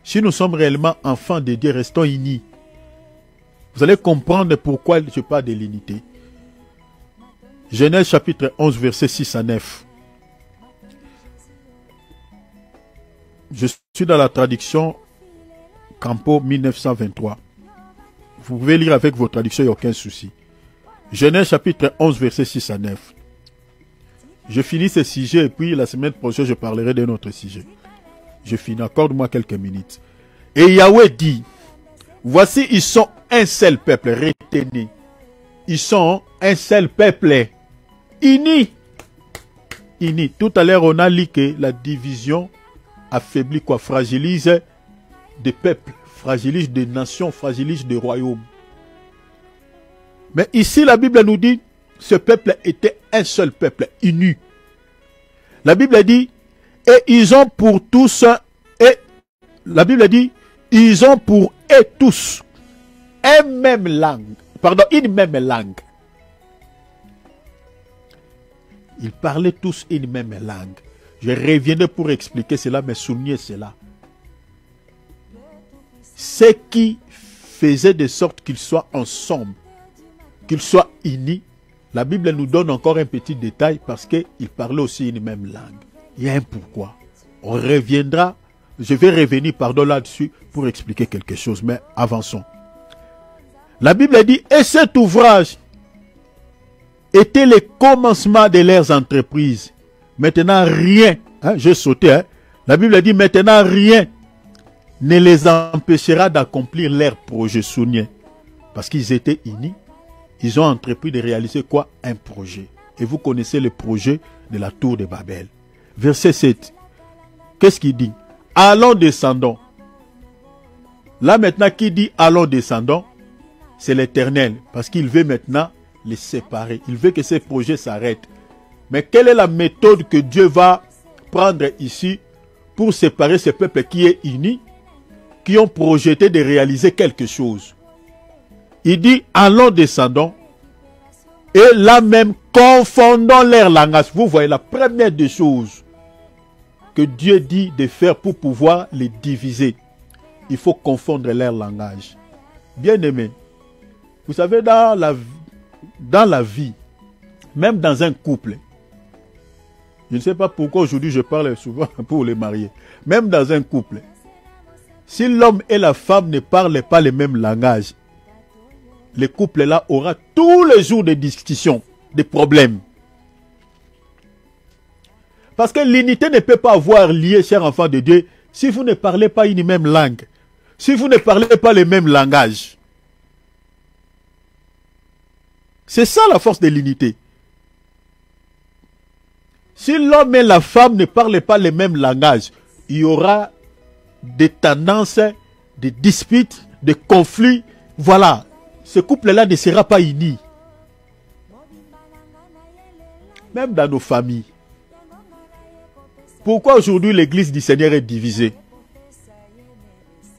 si nous sommes réellement enfants de Dieu, restons unis. Vous allez comprendre pourquoi je parle de l'unité. Genèse chapitre 11, versets 6 à 9. Je suis dans la traduction Campo 1923. Vous pouvez lire avec vos traductions, il n'y a aucun souci. Genèse chapitre 11, versets 6 à 9. Je finis ce sujet et puis la semaine prochaine, je parlerai d'un autre sujet. Je finis, accorde-moi quelques minutes. Et Yahweh dit, voici, ils sont un seul peuple, retenez. Ils sont un seul peuple, unis. Unis. Tout à l'heure, on a dit que la division affaiblit quoi? Fragilise des peuples, fragilise des nations, fragilise des royaumes. Mais ici, la Bible nous dit, ce peuple était un seul peuple, uni. La Bible dit, et ils ont pour tous, et la Bible dit, ils ont pour eux tous une même langue. Ils parlaient tous une même langue. Je reviendrai pour expliquer cela, mais soulignez cela. Ce qui faisait de sorte qu'ils soient ensemble, qu'ils soient unis, la Bible nous donne encore un petit détail parce qu'ils parlaient aussi une même langue. Il y a un pourquoi. On reviendra, je vais revenir là-dessus pour expliquer quelque chose, mais avançons. La Bible dit, et cet ouvrage était le commencement de leurs entreprises. Maintenant rien, j'ai sauté, la Bible dit, maintenant rien ne les empêchera d'accomplir leur projet souvenir. Parce qu'ils étaient unis, ils ont entrepris de réaliser quoi? Un projet. Et vous connaissez le projet de la tour de Babel. Verset 7. Qu'est-ce qu'il dit? Allons descendons. Là maintenant, qui dit allons descendons? C'est l'Éternel. Parce qu'il veut maintenant les séparer. Il veut que ces projets s'arrêtent. Mais quelle est la méthode que Dieu va prendre ici pour séparer ce peuple qui est uni, qui ont projeté de réaliser quelque chose? Il dit, allons descendons, et là même, confondons leur langage. Vous voyez, la première des choses que Dieu dit de faire pour pouvoir les diviser, il faut confondre leur langage. Bien aimé, vous savez, dans la vie, même dans un couple, je ne sais pas pourquoi aujourd'hui je parle souvent pour les mariés, même dans un couple, si l'homme et la femme ne parlent pas le même langage, le couple là aura tous les jours des discussions, des problèmes. Parce que l'unité ne peut pas avoir lieu, chers enfants de Dieu, si vous ne parlez pas une même langue, si vous ne parlez pas le même langage. C'est ça la force de l'unité. Si l'homme et la femme ne parlent pas le même langage, il y aura des tendances, des disputes, des conflits. Voilà. Ce couple-là ne sera pas uni. Même dans nos familles. Pourquoi aujourd'hui l'église du Seigneur est divisée?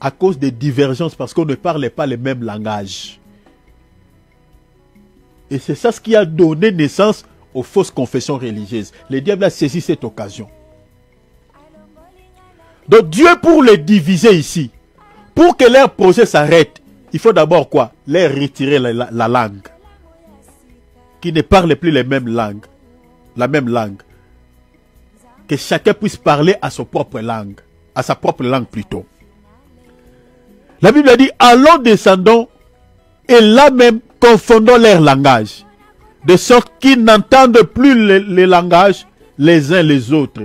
À cause des divergences, parce qu'on ne parle pas le même langage. Et c'est ça ce qui a donné naissance aux fausses confessions religieuses. Le diable a saisi cette occasion. Donc Dieu, pour les diviser ici, pour que leur projet s'arrête, il faut d'abord quoi? Leur retirer la langue. Qui ne parle plus les mêmes langues. La même langue. Que chacun puisse parler à sa propre langue. À sa propre langue plutôt. La Bible a dit, allons descendons et là même confondons leur langage. De sorte qu'ils n'entendent plus les langages les uns les autres.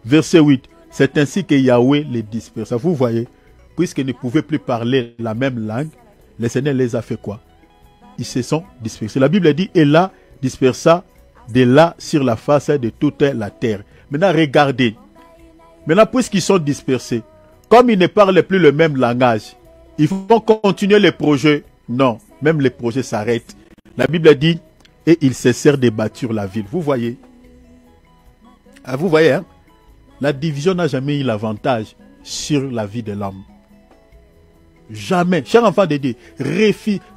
Verset 8. C'est ainsi que Yahweh les dispersa. Vous voyez, puisqu'ils ne pouvaient plus parler la même langue, le Seigneur les a fait quoi? Ils se sont dispersés. La Bible dit, et là, dispersa de là sur la face de toute la terre. Maintenant, regardez. Maintenant, puisqu'ils sont dispersés, comme ils ne parlent plus le même langage, ils vont continuer les projets. Non, même les projets s'arrêtent. La Bible dit, et ils cessèrent de bâtir la ville. Vous voyez? Ah, vous voyez, hein? La division n'a jamais eu l'avantage sur la vie de l'homme. Jamais. Chers enfants de Dieu,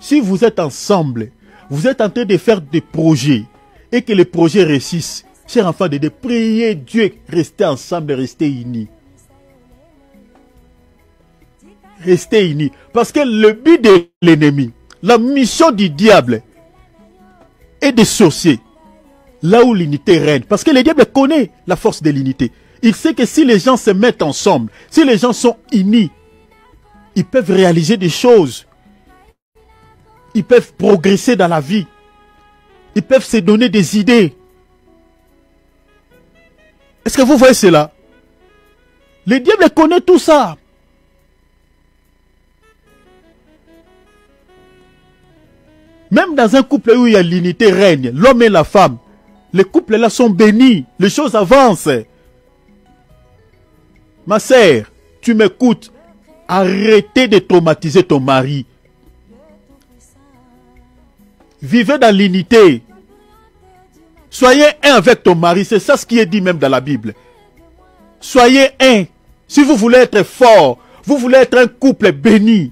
si vous êtes ensemble, vous êtes en train de faire des projets et que les projets réussissent, chers enfants de Dieu, priez Dieu, restez ensemble, restez unis. Restez unis. Parce que le but de l'ennemi, La mission du diable et des sorciers, là où l'unité règne. Parce que le diable connaît la force de l'unité. Il sait que si les gens se mettent ensemble, si les gens sont unis, ils peuvent réaliser des choses. Ils peuvent progresser dans la vie. Ils peuvent se donner des idées. Est-ce que vous voyez cela? Le diable connaît tout ça. Même dans un couple où il y a l'unité règne, l'homme et la femme, les couples là sont bénis, les choses avancent. Ma sœur, tu m'écoutes, arrêtez de traumatiser ton mari. Vivez dans l'unité. Soyez un avec ton mari, c'est ça ce qui est dit même dans la Bible. Soyez un. Si vous voulez être fort, vous voulez être un couple béni,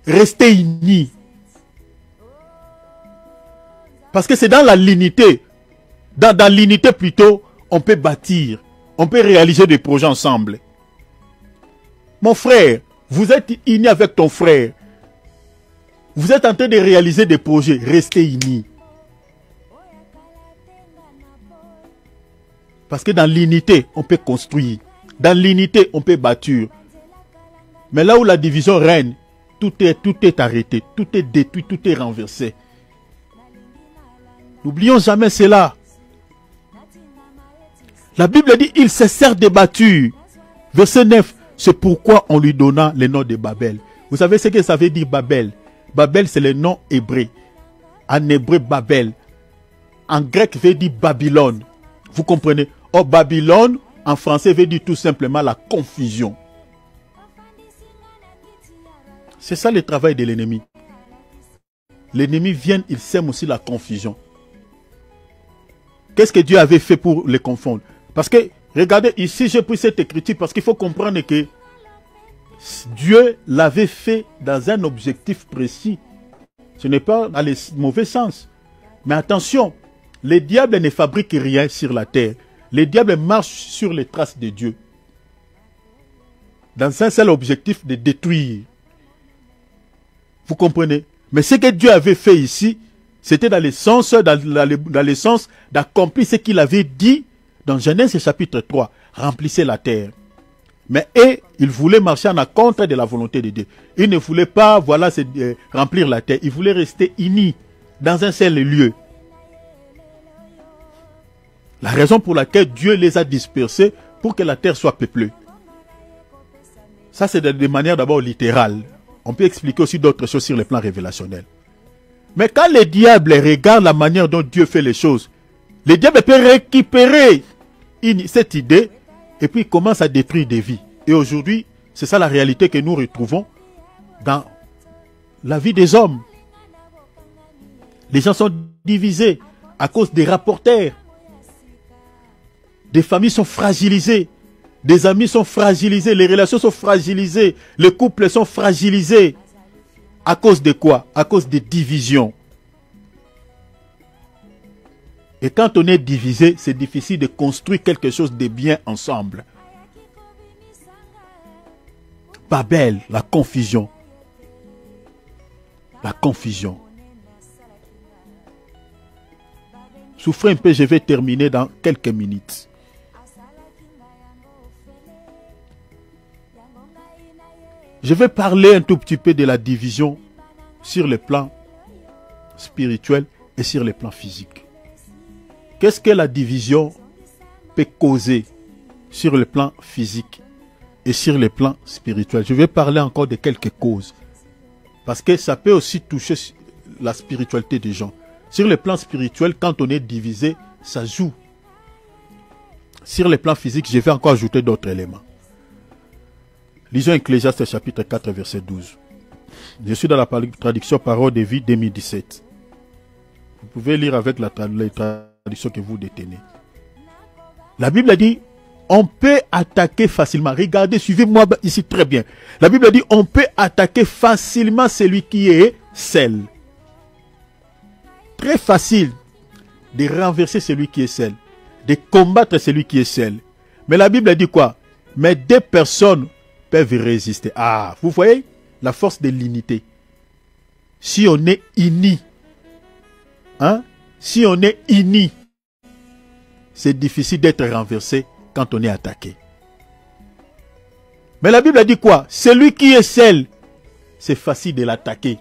restez unis. Parce que c'est dans l'unité, dans l'unité plutôt, on peut bâtir, on peut réaliser des projets ensemble. Mon frère, vous êtes unis avec ton frère. Vous êtes en train de réaliser des projets, restez unis. Parce que dans l'unité, on peut construire. Dans l'unité, on peut bâtir. Mais là où la division règne, tout est arrêté, tout est détruit, tout est renversé. N'oublions jamais cela. La Bible dit, il se sert de bâtures. Verset 9, c'est pourquoi on lui donna le nom de Babel. Vous savez ce que ça veut dire Babel? Babel, c'est le nom hébreu. En hébreu, Babel. En grec, veut dire Babylone. Vous comprenez? Or, Babylone, en français, veut dire tout simplement la confusion. C'est ça le travail de l'ennemi. L'ennemi vient, il sème aussi la confusion. Qu'est-ce que Dieu avait fait pour les confondre? Parce que, regardez, ici, j'ai pris cette écriture parce qu'il faut comprendre que Dieu l'avait fait dans un objectif précis. Ce n'est pas dans le mauvais sens. Mais attention, le diable ne fabrique rien sur la terre. Le diable marche sur les traces de Dieu. Dans un seul objectif de détruire. Vous comprenez? Mais ce que Dieu avait fait ici, c'était dans le sens d'accomplir ce qu'il avait dit dans Genèse chapitre 3. Remplissez la terre. Mais il voulait marcher en contre de la volonté de Dieu. Il ne voulait pas, voilà, remplir la terre. Il voulait rester unis dans un seul lieu. La raison pour laquelle Dieu les a dispersés pour que la terre soit peuplée. Ça, c'est de manière d'abord littérale. On peut expliquer aussi d'autres choses sur le plan révélationnel. Mais quand le diable regarde la manière dont Dieu fait les choses, le diable peut récupérer cette idée et puis il commence à détruire des vies. Et aujourd'hui, c'est ça la réalité que nous retrouvons dans la vie des hommes. Les gens sont divisés à cause des rapporteurs. Des familles sont fragilisées. Des amis sont fragilisés. Les relations sont fragilisées. Les couples sont fragilisés. À cause de quoi? À cause des divisions. Et quand on est divisé, c'est difficile de construire quelque chose de bien ensemble. Babel, la confusion. La confusion. Souffrez un peu, je vais terminer dans quelques minutes. Je vais parler un tout petit peu de la division sur le plan spirituel et sur le plan physique. Qu'est-ce que la division peut causer sur le plan physique et sur le plan spirituel? Je vais parler encore de quelques causes. Parce que ça peut aussi toucher la spiritualité des gens. Sur le plan spirituel, quand on est divisé, ça joue. Sur le plan physique, je vais encore ajouter d'autres éléments. Lisons Ecclésiaste chapitre 4, verset 12. Je suis dans la traduction Parole de vie 2017. Vous pouvez lire avec la traduction que vous détenez. La Bible dit, on peut attaquer facilement. Regardez, suivez-moi ici très bien. La Bible dit, on peut attaquer facilement celui qui est seul. Très facile de renverser celui qui est seul. De combattre celui qui est seul. Mais la Bible dit quoi? Mais deux personnes peuvent résister. Ah, vous voyez la force de l'unité. si on est unis, hein, si on est unis, c'est difficile d'être renversé quand on est attaqué. Mais la Bible a dit quoi? Celui qui est seul, c'est facile de l'attaquer.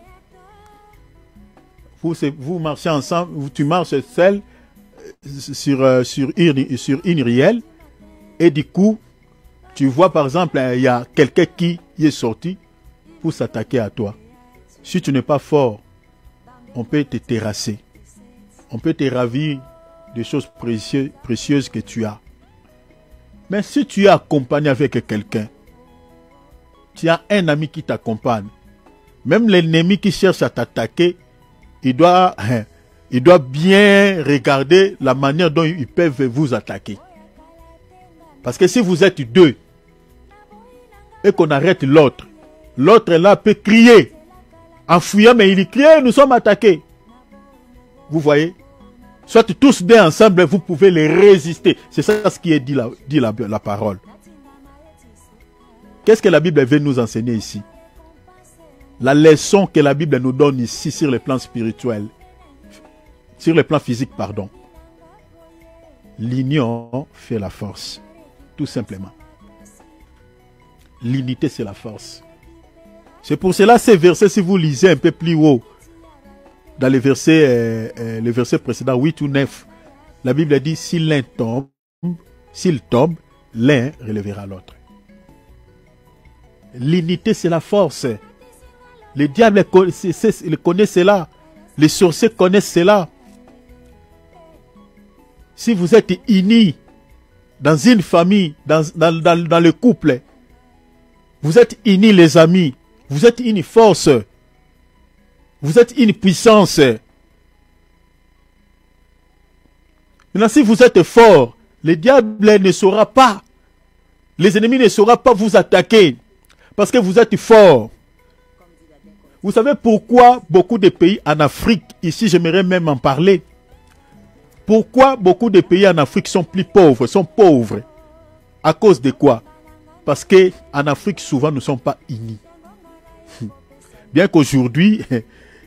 Vous marchez ensemble, tu marches seul sur une rielle, et du coup, tu vois par exemple, il y a quelqu'un qui est sorti pour s'attaquer à toi. Si tu n'es pas fort, on peut te terrasser. On peut te ravir des choses précieuses que tu as. Mais si tu es accompagné avec quelqu'un, tu as un ami qui t'accompagne, même l'ennemi qui cherche à t'attaquer, il doit bien regarder la manière dont ils peuvent vous attaquer. Parce que si vous êtes deux et qu'on arrête l'autre, l'autre là peut crier en fuyant, mais il crie, nous sommes attaqués. Vous voyez? Soit tous deux ensemble, vous pouvez les résister. C'est ça ce qui est dit la parole. Qu'est-ce que la Bible veut nous enseigner ici? La leçon que la Bible nous donne ici sur le plan spirituel, sur le plan physique, pardon. L'union fait la force, tout simplement. L'unité, c'est la force. C'est pour cela, ces versets, si vous lisez un peu plus haut, dans les versets précédents, 8 ou 9, la Bible dit, s'il tombe, l'un relèvera l'autre. L'unité, c'est la force. Les diables connaissent cela. Les sorciers connaissent cela. Si vous êtes unis dans une famille, dans le couple, vous êtes unis les amis, vous êtes une force, vous êtes une puissance. Maintenant, si vous êtes fort, le diable ne saura pas, les ennemis ne sauront pas vous attaquer, parce que vous êtes fort. Vous savez pourquoi beaucoup de pays en Afrique, ici j'aimerais même en parler, pourquoi beaucoup de pays en Afrique sont pauvres, à cause de quoi? Parce qu'en Afrique, souvent, nous ne sommes pas unis. Bien qu'aujourd'hui,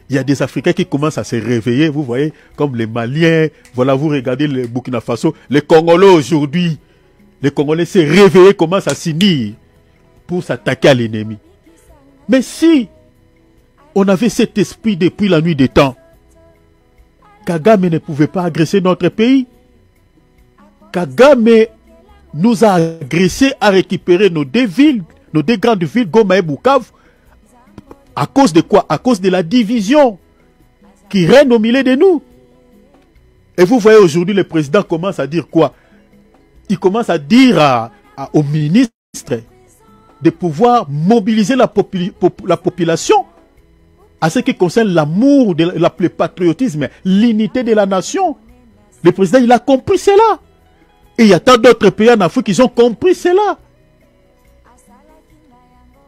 il y a des Africains qui commencent à se réveiller, vous voyez, comme les Maliens, voilà, vous regardez le Burkina Faso, les Congolais aujourd'hui, les Congolais se réveillent, commencent à s'unir pour s'attaquer à l'ennemi. Mais si on avait cet esprit depuis la nuit des temps, Kagame ne pouvait pas agresser notre pays. Kagame nous a agressés à récupérer nos deux villes, nos deux grandes villes, Goma et Bukavu. À cause de quoi? À cause de la division qui règne au milieu de nous. Et vous voyez aujourd'hui, le président commence à dire quoi? Il commence à dire aux ministres de pouvoir mobiliser la population à ce qui concerne l'amour, le patriotisme, l'unité de la nation. Le président, il a compris cela. Et il y a tant d'autres pays en Afrique qui ont compris cela.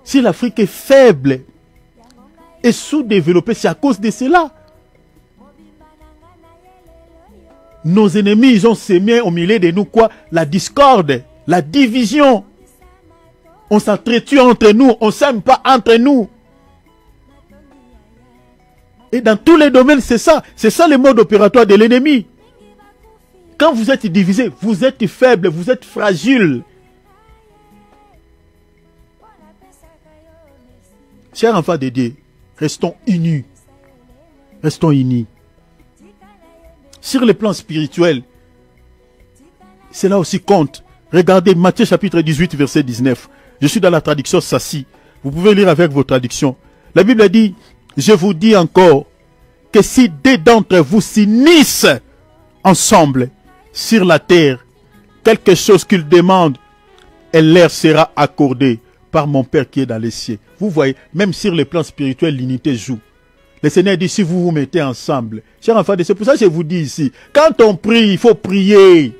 Si l'Afrique est faible et sous-développée, c'est à cause de cela. Nos ennemis, ils ont sémé au milieu de nous quoi? La discorde, la division. On s'entretue entre nous, on ne s'aime pas entre nous. Et dans tous les domaines, c'est ça. C'est ça le mode opératoire de l'ennemi. Quand vous êtes divisé, vous êtes faible, vous êtes fragile. Chers enfants de Dieu, restons unis. Restons unis. Sur le plan spirituel, cela aussi compte. Regardez Matthieu chapitre 18, verset 19. Je suis dans la traduction Sassi. Vous pouvez lire avec vos traductions. La Bible dit, je vous dis encore que si deux d'entre vous s'unissent ensemble sur la terre, quelque chose qu'ils demandent, elle leur sera accordée par mon Père qui est dans les cieux. Vous voyez, même sur le plan spirituel, l'unité joue. Le Seigneur dit, si vous vous mettez ensemble, chers enfants, c'est pour ça que je vous dis ici, quand on prie, il faut prier.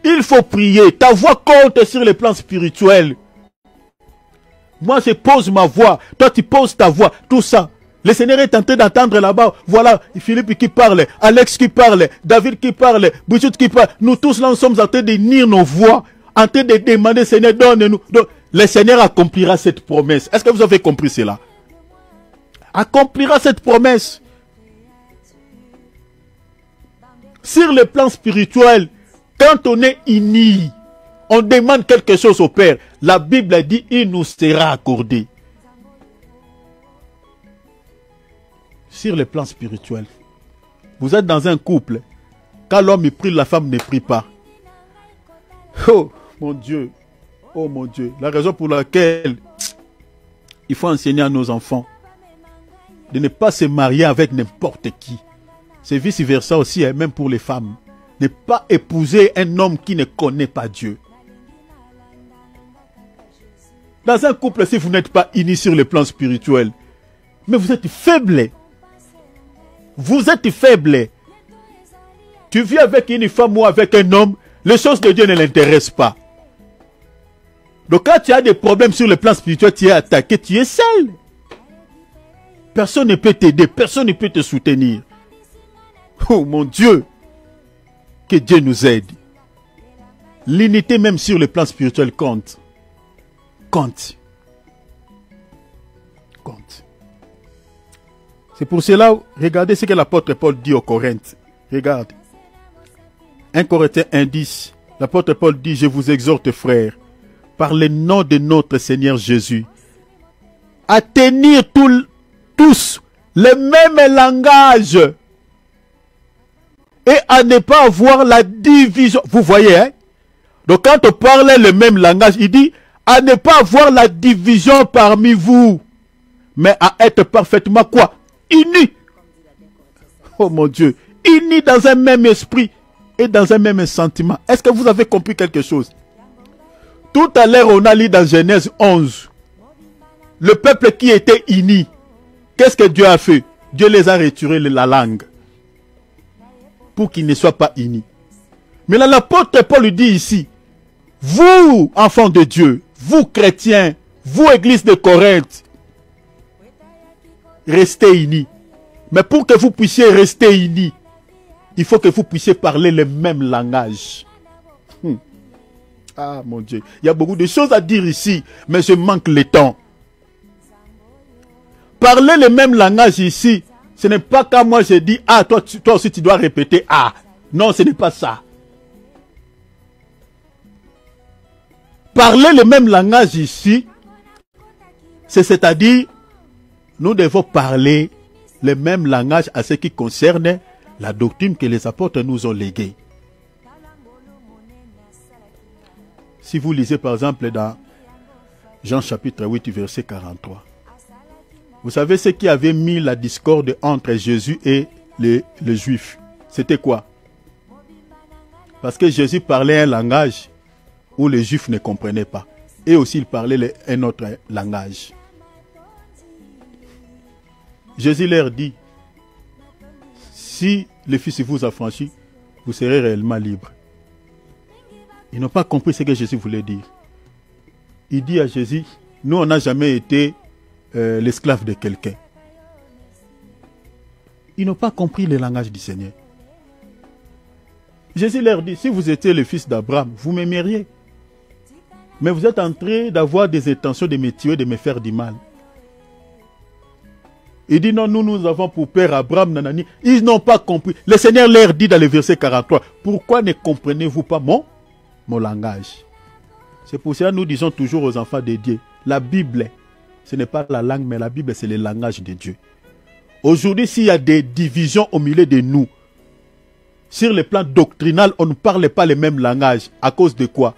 Il faut prier. Ta voix compte sur le plan spirituel. Moi, je pose ma voix. Toi, tu poses ta voix. Tout ça. Le Seigneur est en train d'entendre là-bas. Voilà, Philippe qui parle, Alex qui parle, David qui parle, Brigitte qui parle. Nous tous là, nous sommes en train de unir nos voix, en train de demander, Seigneur, donne-nous. Le Seigneur accomplira cette promesse. Est-ce que vous avez compris cela? accomplira cette promesse. Sur le plan spirituel, quand on est uni, on demande quelque chose au Père. La Bible dit, il nous sera accordé. Sur le plan spirituel, vous êtes dans un couple. Quand l'homme prie, la femme ne prie pas. Oh mon Dieu, oh mon Dieu. La raison pour laquelle il faut enseigner à nos enfants de ne pas se marier avec n'importe qui. C'est vice-versa aussi, hein, même pour les femmes. Ne pas épouser un homme qui ne connaît pas Dieu. Dans un couple, si vous n'êtes pas unis sur le plan spirituel, mais vous êtes faible. Vous êtes faible. Tu vis avec une femme ou avec un homme, les choses de Dieu ne l'intéressent pas. Donc quand tu as des problèmes sur le plan spirituel, tu es attaqué, tu es seul. Personne ne peut t'aider, personne ne peut te soutenir. Oh mon Dieu, que Dieu nous aide. L'unité même sur le plan spirituel compte. Compte. Compte. C'est pour cela, regardez ce que l'apôtre Paul dit aux Corinthiens. Regarde. 1 Corinthiens 1:10. L'apôtre Paul dit, je vous exhorte frères, par le nom de notre Seigneur Jésus, à tenir tous le même langage et à ne pas avoir la division. Vous voyez, hein? Donc quand on parlait le même langage, il dit à ne pas avoir la division parmi vous, mais à être parfaitement quoi? Unis. Oh mon Dieu, unis dans un même esprit et dans un même sentiment. Est-ce que vous avez compris quelque chose? Tout à l'heure, on a lu dans Genèse 11, le peuple qui était uni. Qu'est-ce que Dieu a fait? Dieu les a retiré la langue pour qu'ils ne soient pas unis. Mais là, l'apôtre Paul lui dit ici, vous, enfants de Dieu, vous chrétiens, vous, église de Corinthe, restez unis. Mais pour que vous puissiez rester unis, il faut que vous puissiez parler le même langage. Ah mon Dieu, il y a beaucoup de choses à dire ici, mais je manque le temps. Parler le même langage ici, ce n'est pas quand moi je dis, ah toi aussi tu dois répéter, ah. Non, ce n'est pas ça. Parler le même langage ici, c'est-à-dire, nous devons parler le même langage à ce qui concerne la doctrine que les apôtres nous ont léguée. Si vous lisez par exemple dans Jean chapitre 8, verset 43. Vous savez ce qui avait mis la discorde entre Jésus et les Juifs? C'était quoi? Parce que Jésus parlait un langage où les Juifs ne comprenaient pas. Et aussi il parlait un autre langage. Jésus leur dit, si le Fils vous affranchit, vous serez réellement libre. Ils n'ont pas compris ce que Jésus voulait dire. Il dit à Jésus, nous on n'a jamais été l'esclave de quelqu'un. Ils n'ont pas compris le langage du Seigneur. Jésus leur dit, si vous étiez le fils d'Abraham, vous m'aimeriez. Mais vous êtes en train d'avoir des intentions de me tuer, de me faire du mal. Il dit non, nous avons pour père Abraham, nanani. Ils n'ont pas compris. Le Seigneur leur dit dans le verset 43, pourquoi ne comprenez-vous pas mon langage? C'est pour cela que nous disons toujours aux enfants de Dieu, la Bible, ce n'est pas la langue, mais la Bible, c'est le langage de Dieu. Aujourd'hui, s'il y a des divisions au milieu de nous, sur le plan doctrinal, on ne parle pas le même langage. À cause de quoi?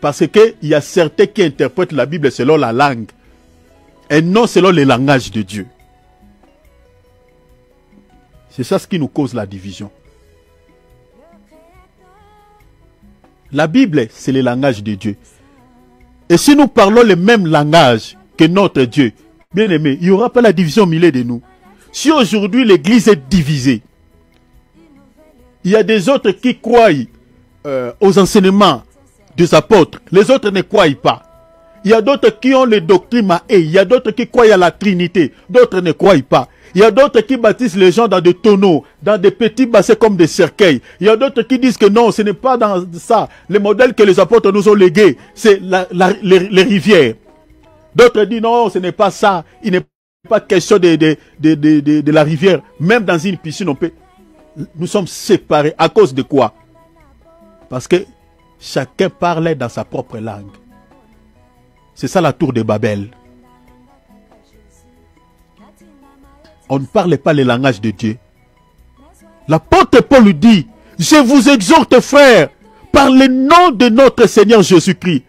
Parce qu'il y a certains qui interprètent la Bible selon la langue et non selon le langage de Dieu. C'est ça ce qui nous cause la division. La Bible, c'est le langage de Dieu. Et si nous parlons le même langage que notre Dieu, bien aimé, il n'y aura pas la division au milieu de nous. Si aujourd'hui l'église est divisée, il y a des autres qui croient aux enseignements des apôtres, les autres ne croient pas. Il y a d'autres qui ont les doctrines Mahé, il y a d'autres qui croient à la Trinité, d'autres ne croient pas. Il y a d'autres qui baptisent les gens dans des tonneaux, dans des petits bassins comme des cercueils. Il y a d'autres qui disent que non, ce n'est pas dans ça. Le modèle que les apôtres nous ont légué, c'est les rivières. D'autres disent non, ce n'est pas ça. Il n'est pas question de la rivière. Même dans une piscine, on peut... Nous sommes séparés. À cause de quoi? Parce que chacun parlait dans sa propre langue. C'est ça la tour de Babel. On ne parlait pas le langage de Dieu. L'apôtre Paul lui dit, je vous exhorte, frères, par le nom de notre Seigneur Jésus-Christ,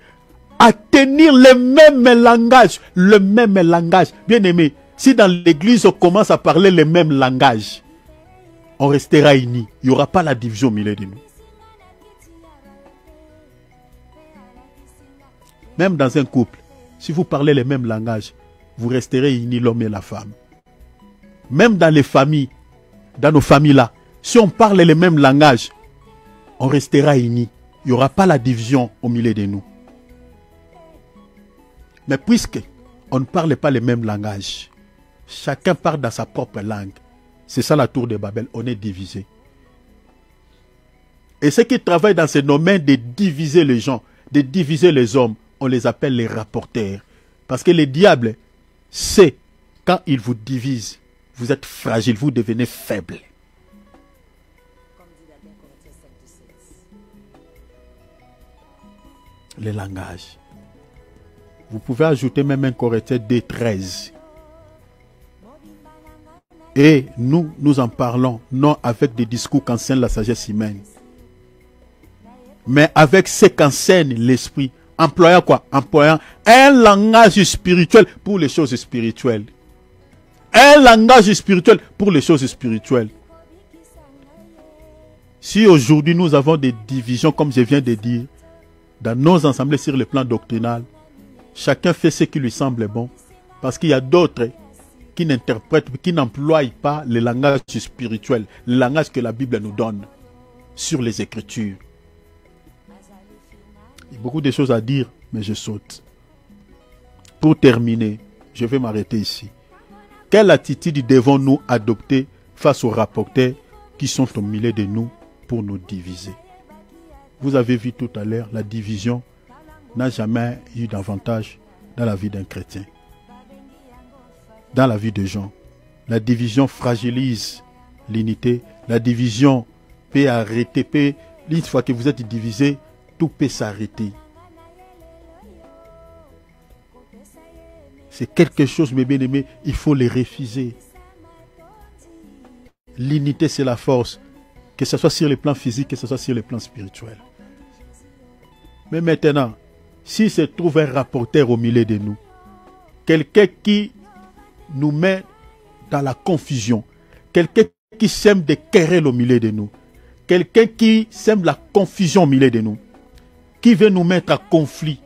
à tenir le même langage. Le même langage. Bien aimé, si dans l'église on commence à parler le même langage, on restera unis. Il n'y aura pas la division au milieu de nous. Même dans un couple, si vous parlez le même langage, vous resterez unis, l'homme et la femme. Même dans les familles, dans nos familles-là, si on parle le même langage, on restera unis. Il n'y aura pas la division au milieu de nous. Mais puisque on ne parle pas le même langage, chacun parle dans sa propre langue. C'est ça la tour de Babel, on est divisé. Et ceux qui travaillent dans ce domaine de diviser les gens, de diviser les hommes, on les appelle les rapporteurs. Parce que le diable sait, quand il vous divise, vous êtes fragile, vous devenez faible. Le langage. Vous pouvez ajouter même un Corinthiens 2:13. Et nous en parlons, non avec des discours qu'enseigne la sagesse humaine, mais avec ce qu'enseigne l'esprit. Employant quoi? Employant un langage spirituel pour les choses spirituelles. Un langage spirituel pour les choses spirituelles. Si aujourd'hui nous avons des divisions, comme je viens de dire, dans nos assemblées sur le plan doctrinal, chacun fait ce qui lui semble bon, parce qu'il y a d'autres qui n'interprètent, qui n'emploient pas le langage spirituel, le langage que la Bible nous donne sur les Écritures. Il y a beaucoup de choses à dire, mais je saute. Pour terminer, je vais m'arrêter ici. Quelle attitude devons-nous adopter face aux rapporteurs qui sont au milieu de nous pour nous diviser? Vous avez vu tout à l'heure, la division n'a jamais eu d'avantage dans la vie d'un chrétien. Dans la vie des gens, la division fragilise l'unité. La division peut arrêter. Une fois que vous êtes divisé, tout peut s'arrêter. C'est quelque chose, mes bien-aimés, il faut les refuser. L'unité, c'est la force. Que ce soit sur le plan physique, que ce soit sur le plan spirituel. Mais maintenant, s'il se trouve un rapporteur au milieu de nous, quelqu'un qui nous met dans la confusion, quelqu'un qui sème des querelles au milieu de nous, quelqu'un qui sème la confusion au milieu de nous, qui veut nous mettre à conflit,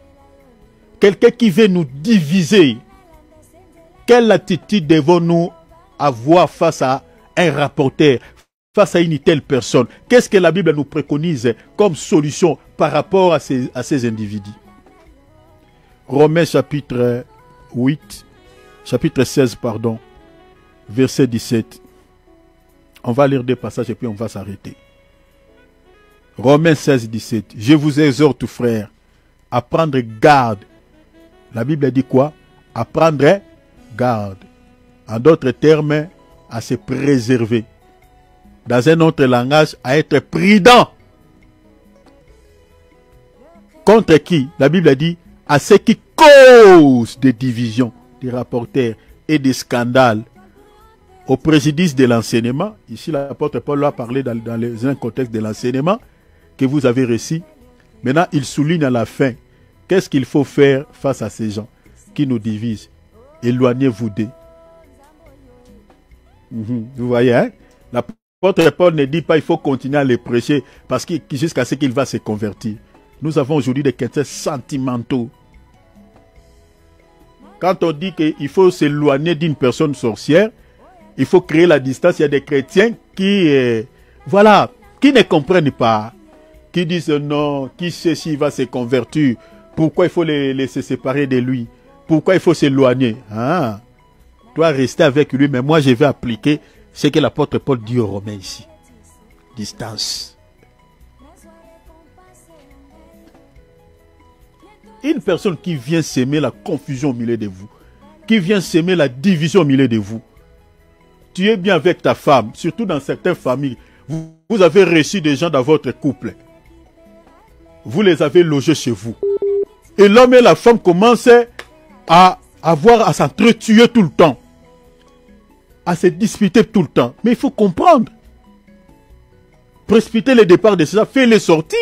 quelqu'un qui veut nous diviser, quelle attitude devons-nous avoir face à un rapporteur, face à une telle personne? Qu'est-ce que la Bible nous préconise comme solution par rapport à ces individus? Romains chapitre 16, verset 17. On va lire des passages et puis on va s'arrêter. Romains 16, 17. Je vous exhorte, frères, à prendre garde. La Bible dit quoi? À prendre garde. En d'autres termes, à se préserver. Dans un autre langage, à être prudent. Contre qui? La Bible dit à ceux qui causent des divisions, des rapporteurs et des scandales au préjudice de l'enseignement. Ici, l'apôtre Paul a parlé dans un contexte de l'enseignement que vous avez reçu. Maintenant, il souligne à la fin, qu'est-ce qu'il faut faire face à ces gens qui nous divisent? Éloignez-vous d'eux. Vous voyez, hein? L'apôtre Paul ne dit pas qu'il faut continuer à les prêcher parce que jusqu'à ce qu'il va se convertir. Nous avons aujourd'hui des chrétiens sentimentaux. Quand on dit qu'il faut s'éloigner d'une personne sorcière, il faut créer la distance. Il y a des chrétiens qui ne comprennent pas, qui disent non, qui sait s'il va se convertir, pourquoi il faut les laisser séparer de lui, pourquoi il faut s'éloigner. Ah, toi rester avec lui, mais moi je vais appliquer ce que l'apôtre Paul dit aux Romains ici. Distance. Une personne qui vient s'aimer la confusion au milieu de vous, qui vient semer la division au milieu de vous. Tu es bien avec ta femme, surtout dans certaines familles. Vous avez reçu des gens dans votre couple. Vous les avez logés chez vous. Et l'homme et la femme commencent à s'entretuer tout le temps. À se disputer tout le temps. Mais il faut comprendre. Précipiter le départ de ça, fais-les sortir.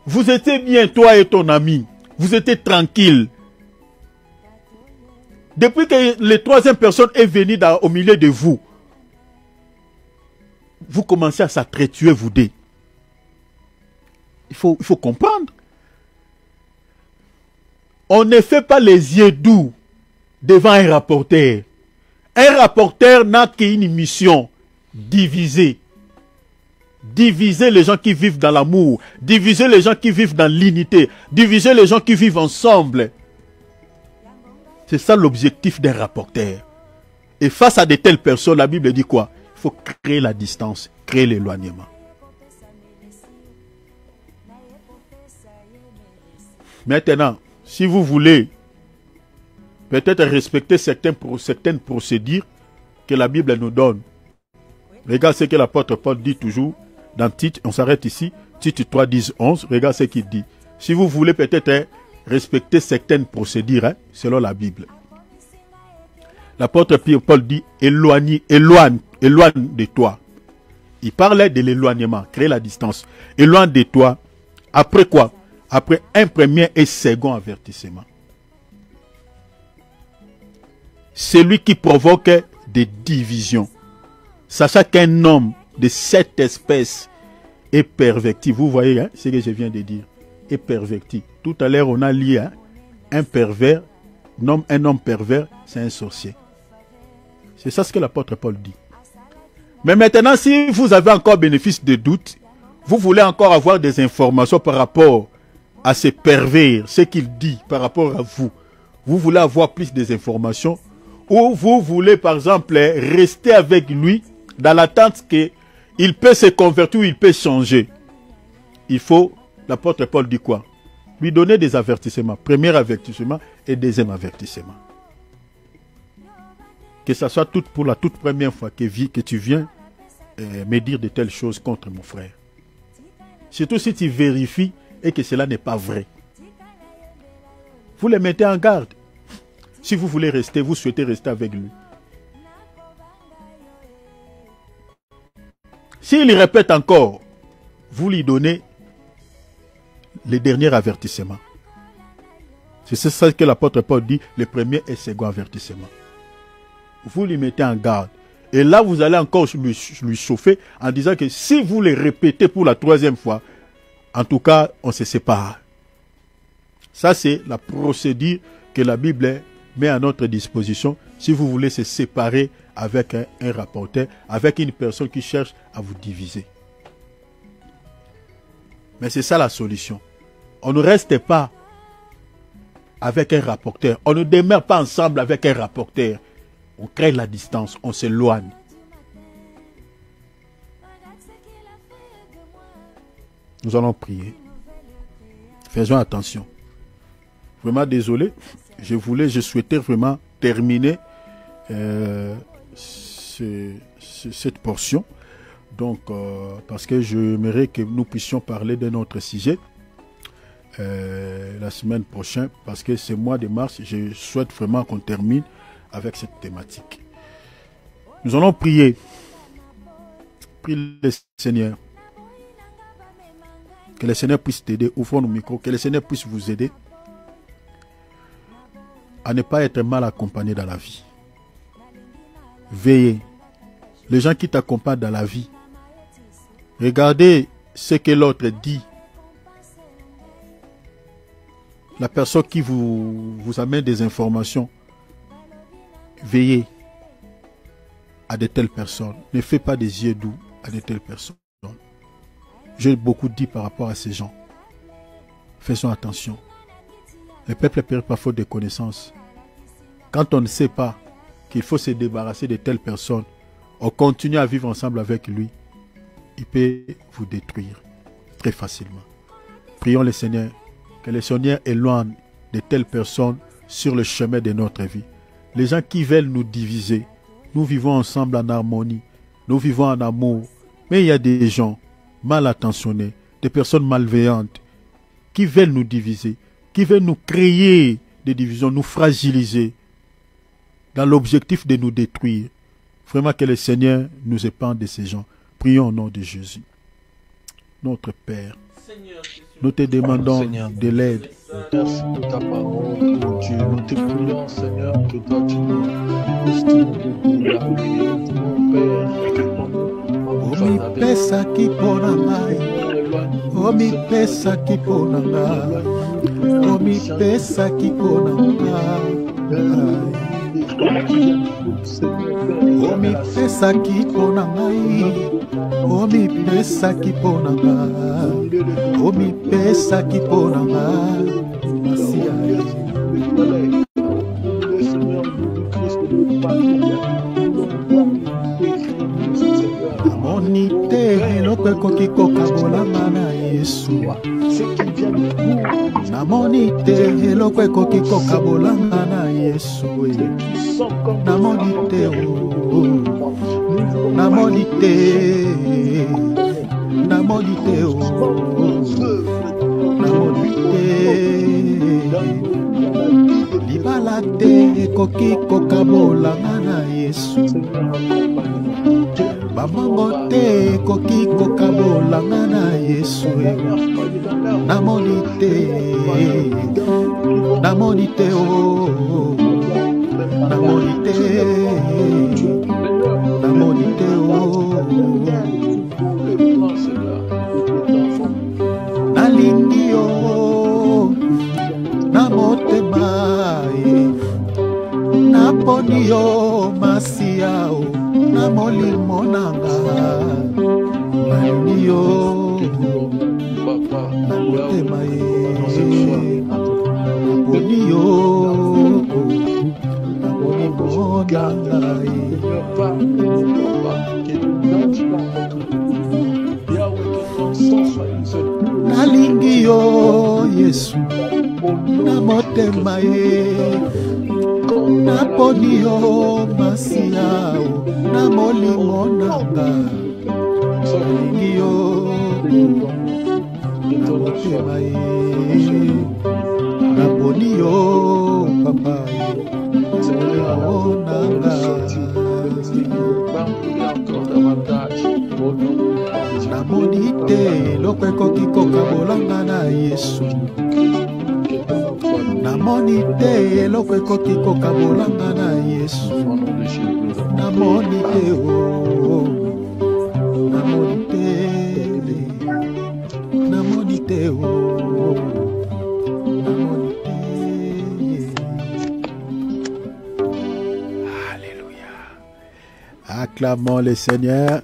Vous étiez bien, toi et ton ami. Vous étiez tranquille. Depuis que la troisième personne est venue au milieu de vous, vous commencez à s'entretuer, vous deux. Il faut comprendre. On ne fait pas les yeux doux devant un rapporteur. Un rapporteur n'a qu'une mission, diviser. Diviser les gens qui vivent dans l'amour, diviser les gens qui vivent dans l'unité, diviser les gens qui vivent ensemble. C'est ça l'objectif d'un rapporteur. Et face à de telles personnes, la Bible dit quoi? Il faut créer la distance, créer l'éloignement. Maintenant, si vous voulez peut-être respecter certaines procédures que la Bible nous donne, regarde ce que l'apôtre Paul dit toujours dans Tite, on s'arrête ici, Tite 3, 10, 11, regarde ce qu'il dit. Si vous voulez peut-être respecter certaines procédures, selon la Bible. L'apôtre Paul dit, éloigne de toi. Il parlait de l'éloignement, créer la distance. Éloigne de toi. Après quoi? Après un premier et second avertissement. Celui qui provoque des divisions. Sachant qu'un homme de cette espèce est perverti. Vous voyez ce que je viens de dire. Est perverti. Tout à l'heure, on a lié un pervers. Un homme pervers, c'est un sorcier. C'est ça ce que l'apôtre Paul dit. Mais maintenant, si vous avez encore bénéfice de doute, vous voulez encore avoir des informations par rapport à ce pervers, ce qu'il dit par rapport à vous. Vous voulez avoir plus d'informations ou vous voulez par exemple rester avec lui dans l'attente qu'il peut se convertir ou il peut changer. Il faut, l'apôtre Paul dit quoi? Lui donner des avertissements. Premier avertissement et deuxième avertissement. Que ce soit pour la toute première fois que tu viens me dire de telles choses contre mon frère. Surtout si tu vérifies et que cela n'est pas vrai. Vous les mettez en garde. Si vous voulez rester, vous souhaitez rester avec lui. S'il répète encore, vous lui donnez le dernier avertissement. C'est ça que l'apôtre Paul dit, le premier et second avertissement. Vous lui mettez en garde. Et là, vous allez encore lui chauffer en disant que si vous le répétez pour la troisième fois, en tout cas, on se sépare. Ça, c'est la procédure que la Bible met à notre disposition si vous voulez se séparer avec un rapporteur, avec une personne qui cherche à vous diviser. Mais c'est ça la solution. On ne reste pas avec un rapporteur. On ne demeure pas ensemble avec un rapporteur. On crée la distance, on s'éloigne. Nous allons prier. Faisons attention. Vraiment désolé. Je souhaitais vraiment terminer cette portion. Donc, parce que j'aimerais que nous puissions parler d'un autre sujet la semaine prochaine. Parce que ce mois de mars, je souhaite vraiment qu'on termine avec cette thématique. Nous allons prier. Prie le Seigneur. Que le Seigneur puisse t'aider. Ouvrons nos micros. Que le Seigneur puisse vous aider à ne pas être mal accompagné dans la vie. Veillez. Les gens qui t'accompagnent dans la vie, regardez ce que l'autre dit. La personne qui vous amène des informations, veillez à de telles personnes. Ne faites pas des yeux doux à de telles personnes. J'ai beaucoup dit par rapport à ces gens. Faisons attention. Le peuple périt par faute de connaissances. Quand on ne sait pas qu'il faut se débarrasser de telles personnes, on continue à vivre ensemble avec lui, il peut vous détruire très facilement. Prions le Seigneur, que le Seigneur éloigne de telles personnes sur le chemin de notre vie. Les gens qui veulent nous diviser. Nous vivons ensemble en harmonie. Nous vivons en amour. Mais il y a des gens mal intentionnés, des personnes malveillantes qui veulent nous diviser, qui veulent nous créer des divisions, nous fragiliser dans l'objectif de nous détruire. Vraiment que le Seigneur nous épargne de ces gens. Prions au nom de Jésus. Notre Père, nous te demandons de l'aide. Merci pour ta parole, mon Dieu. Nous te prions, Seigneur, que toi tu nous la vérité, mon Père. Omi pesa kipona ngai, omi pesa kipona ngai, omi pesa kipona ngai, omi pesa kipona ngai, omi pesa kipona ngai, omi pesa kipona ngai. Namonite eloko ekoki kokabolanga na Yesu. Namonite eloko ekoki kokabolanga na Yesu. Namonite o, namonite, namonite o, namonite. Libala te ekoki kokabolanga na Yesu. Bamango te ekoki kokabolanga na Yesu. Namonite, namonite o, namonite, namonite o. Nalingi o, namotema e, naponi yo masia o, namolimo nanga, nalingi yo, namotema e, naponi yo, namolimo nanga e. Nalingi yo Yesu, namotema e, naponi yo masia o, namolimo nanga, nalingi yo, namotema e, naponi yo papa e, namolimo nanga. Namonite eloko ekoki kokabolanga na Yesu. Namonite eloko ekoki kokabolanga na Yesu. Namonite o, namonite, namonite o, namonite. Alléluia. Acclamons le Seigneur.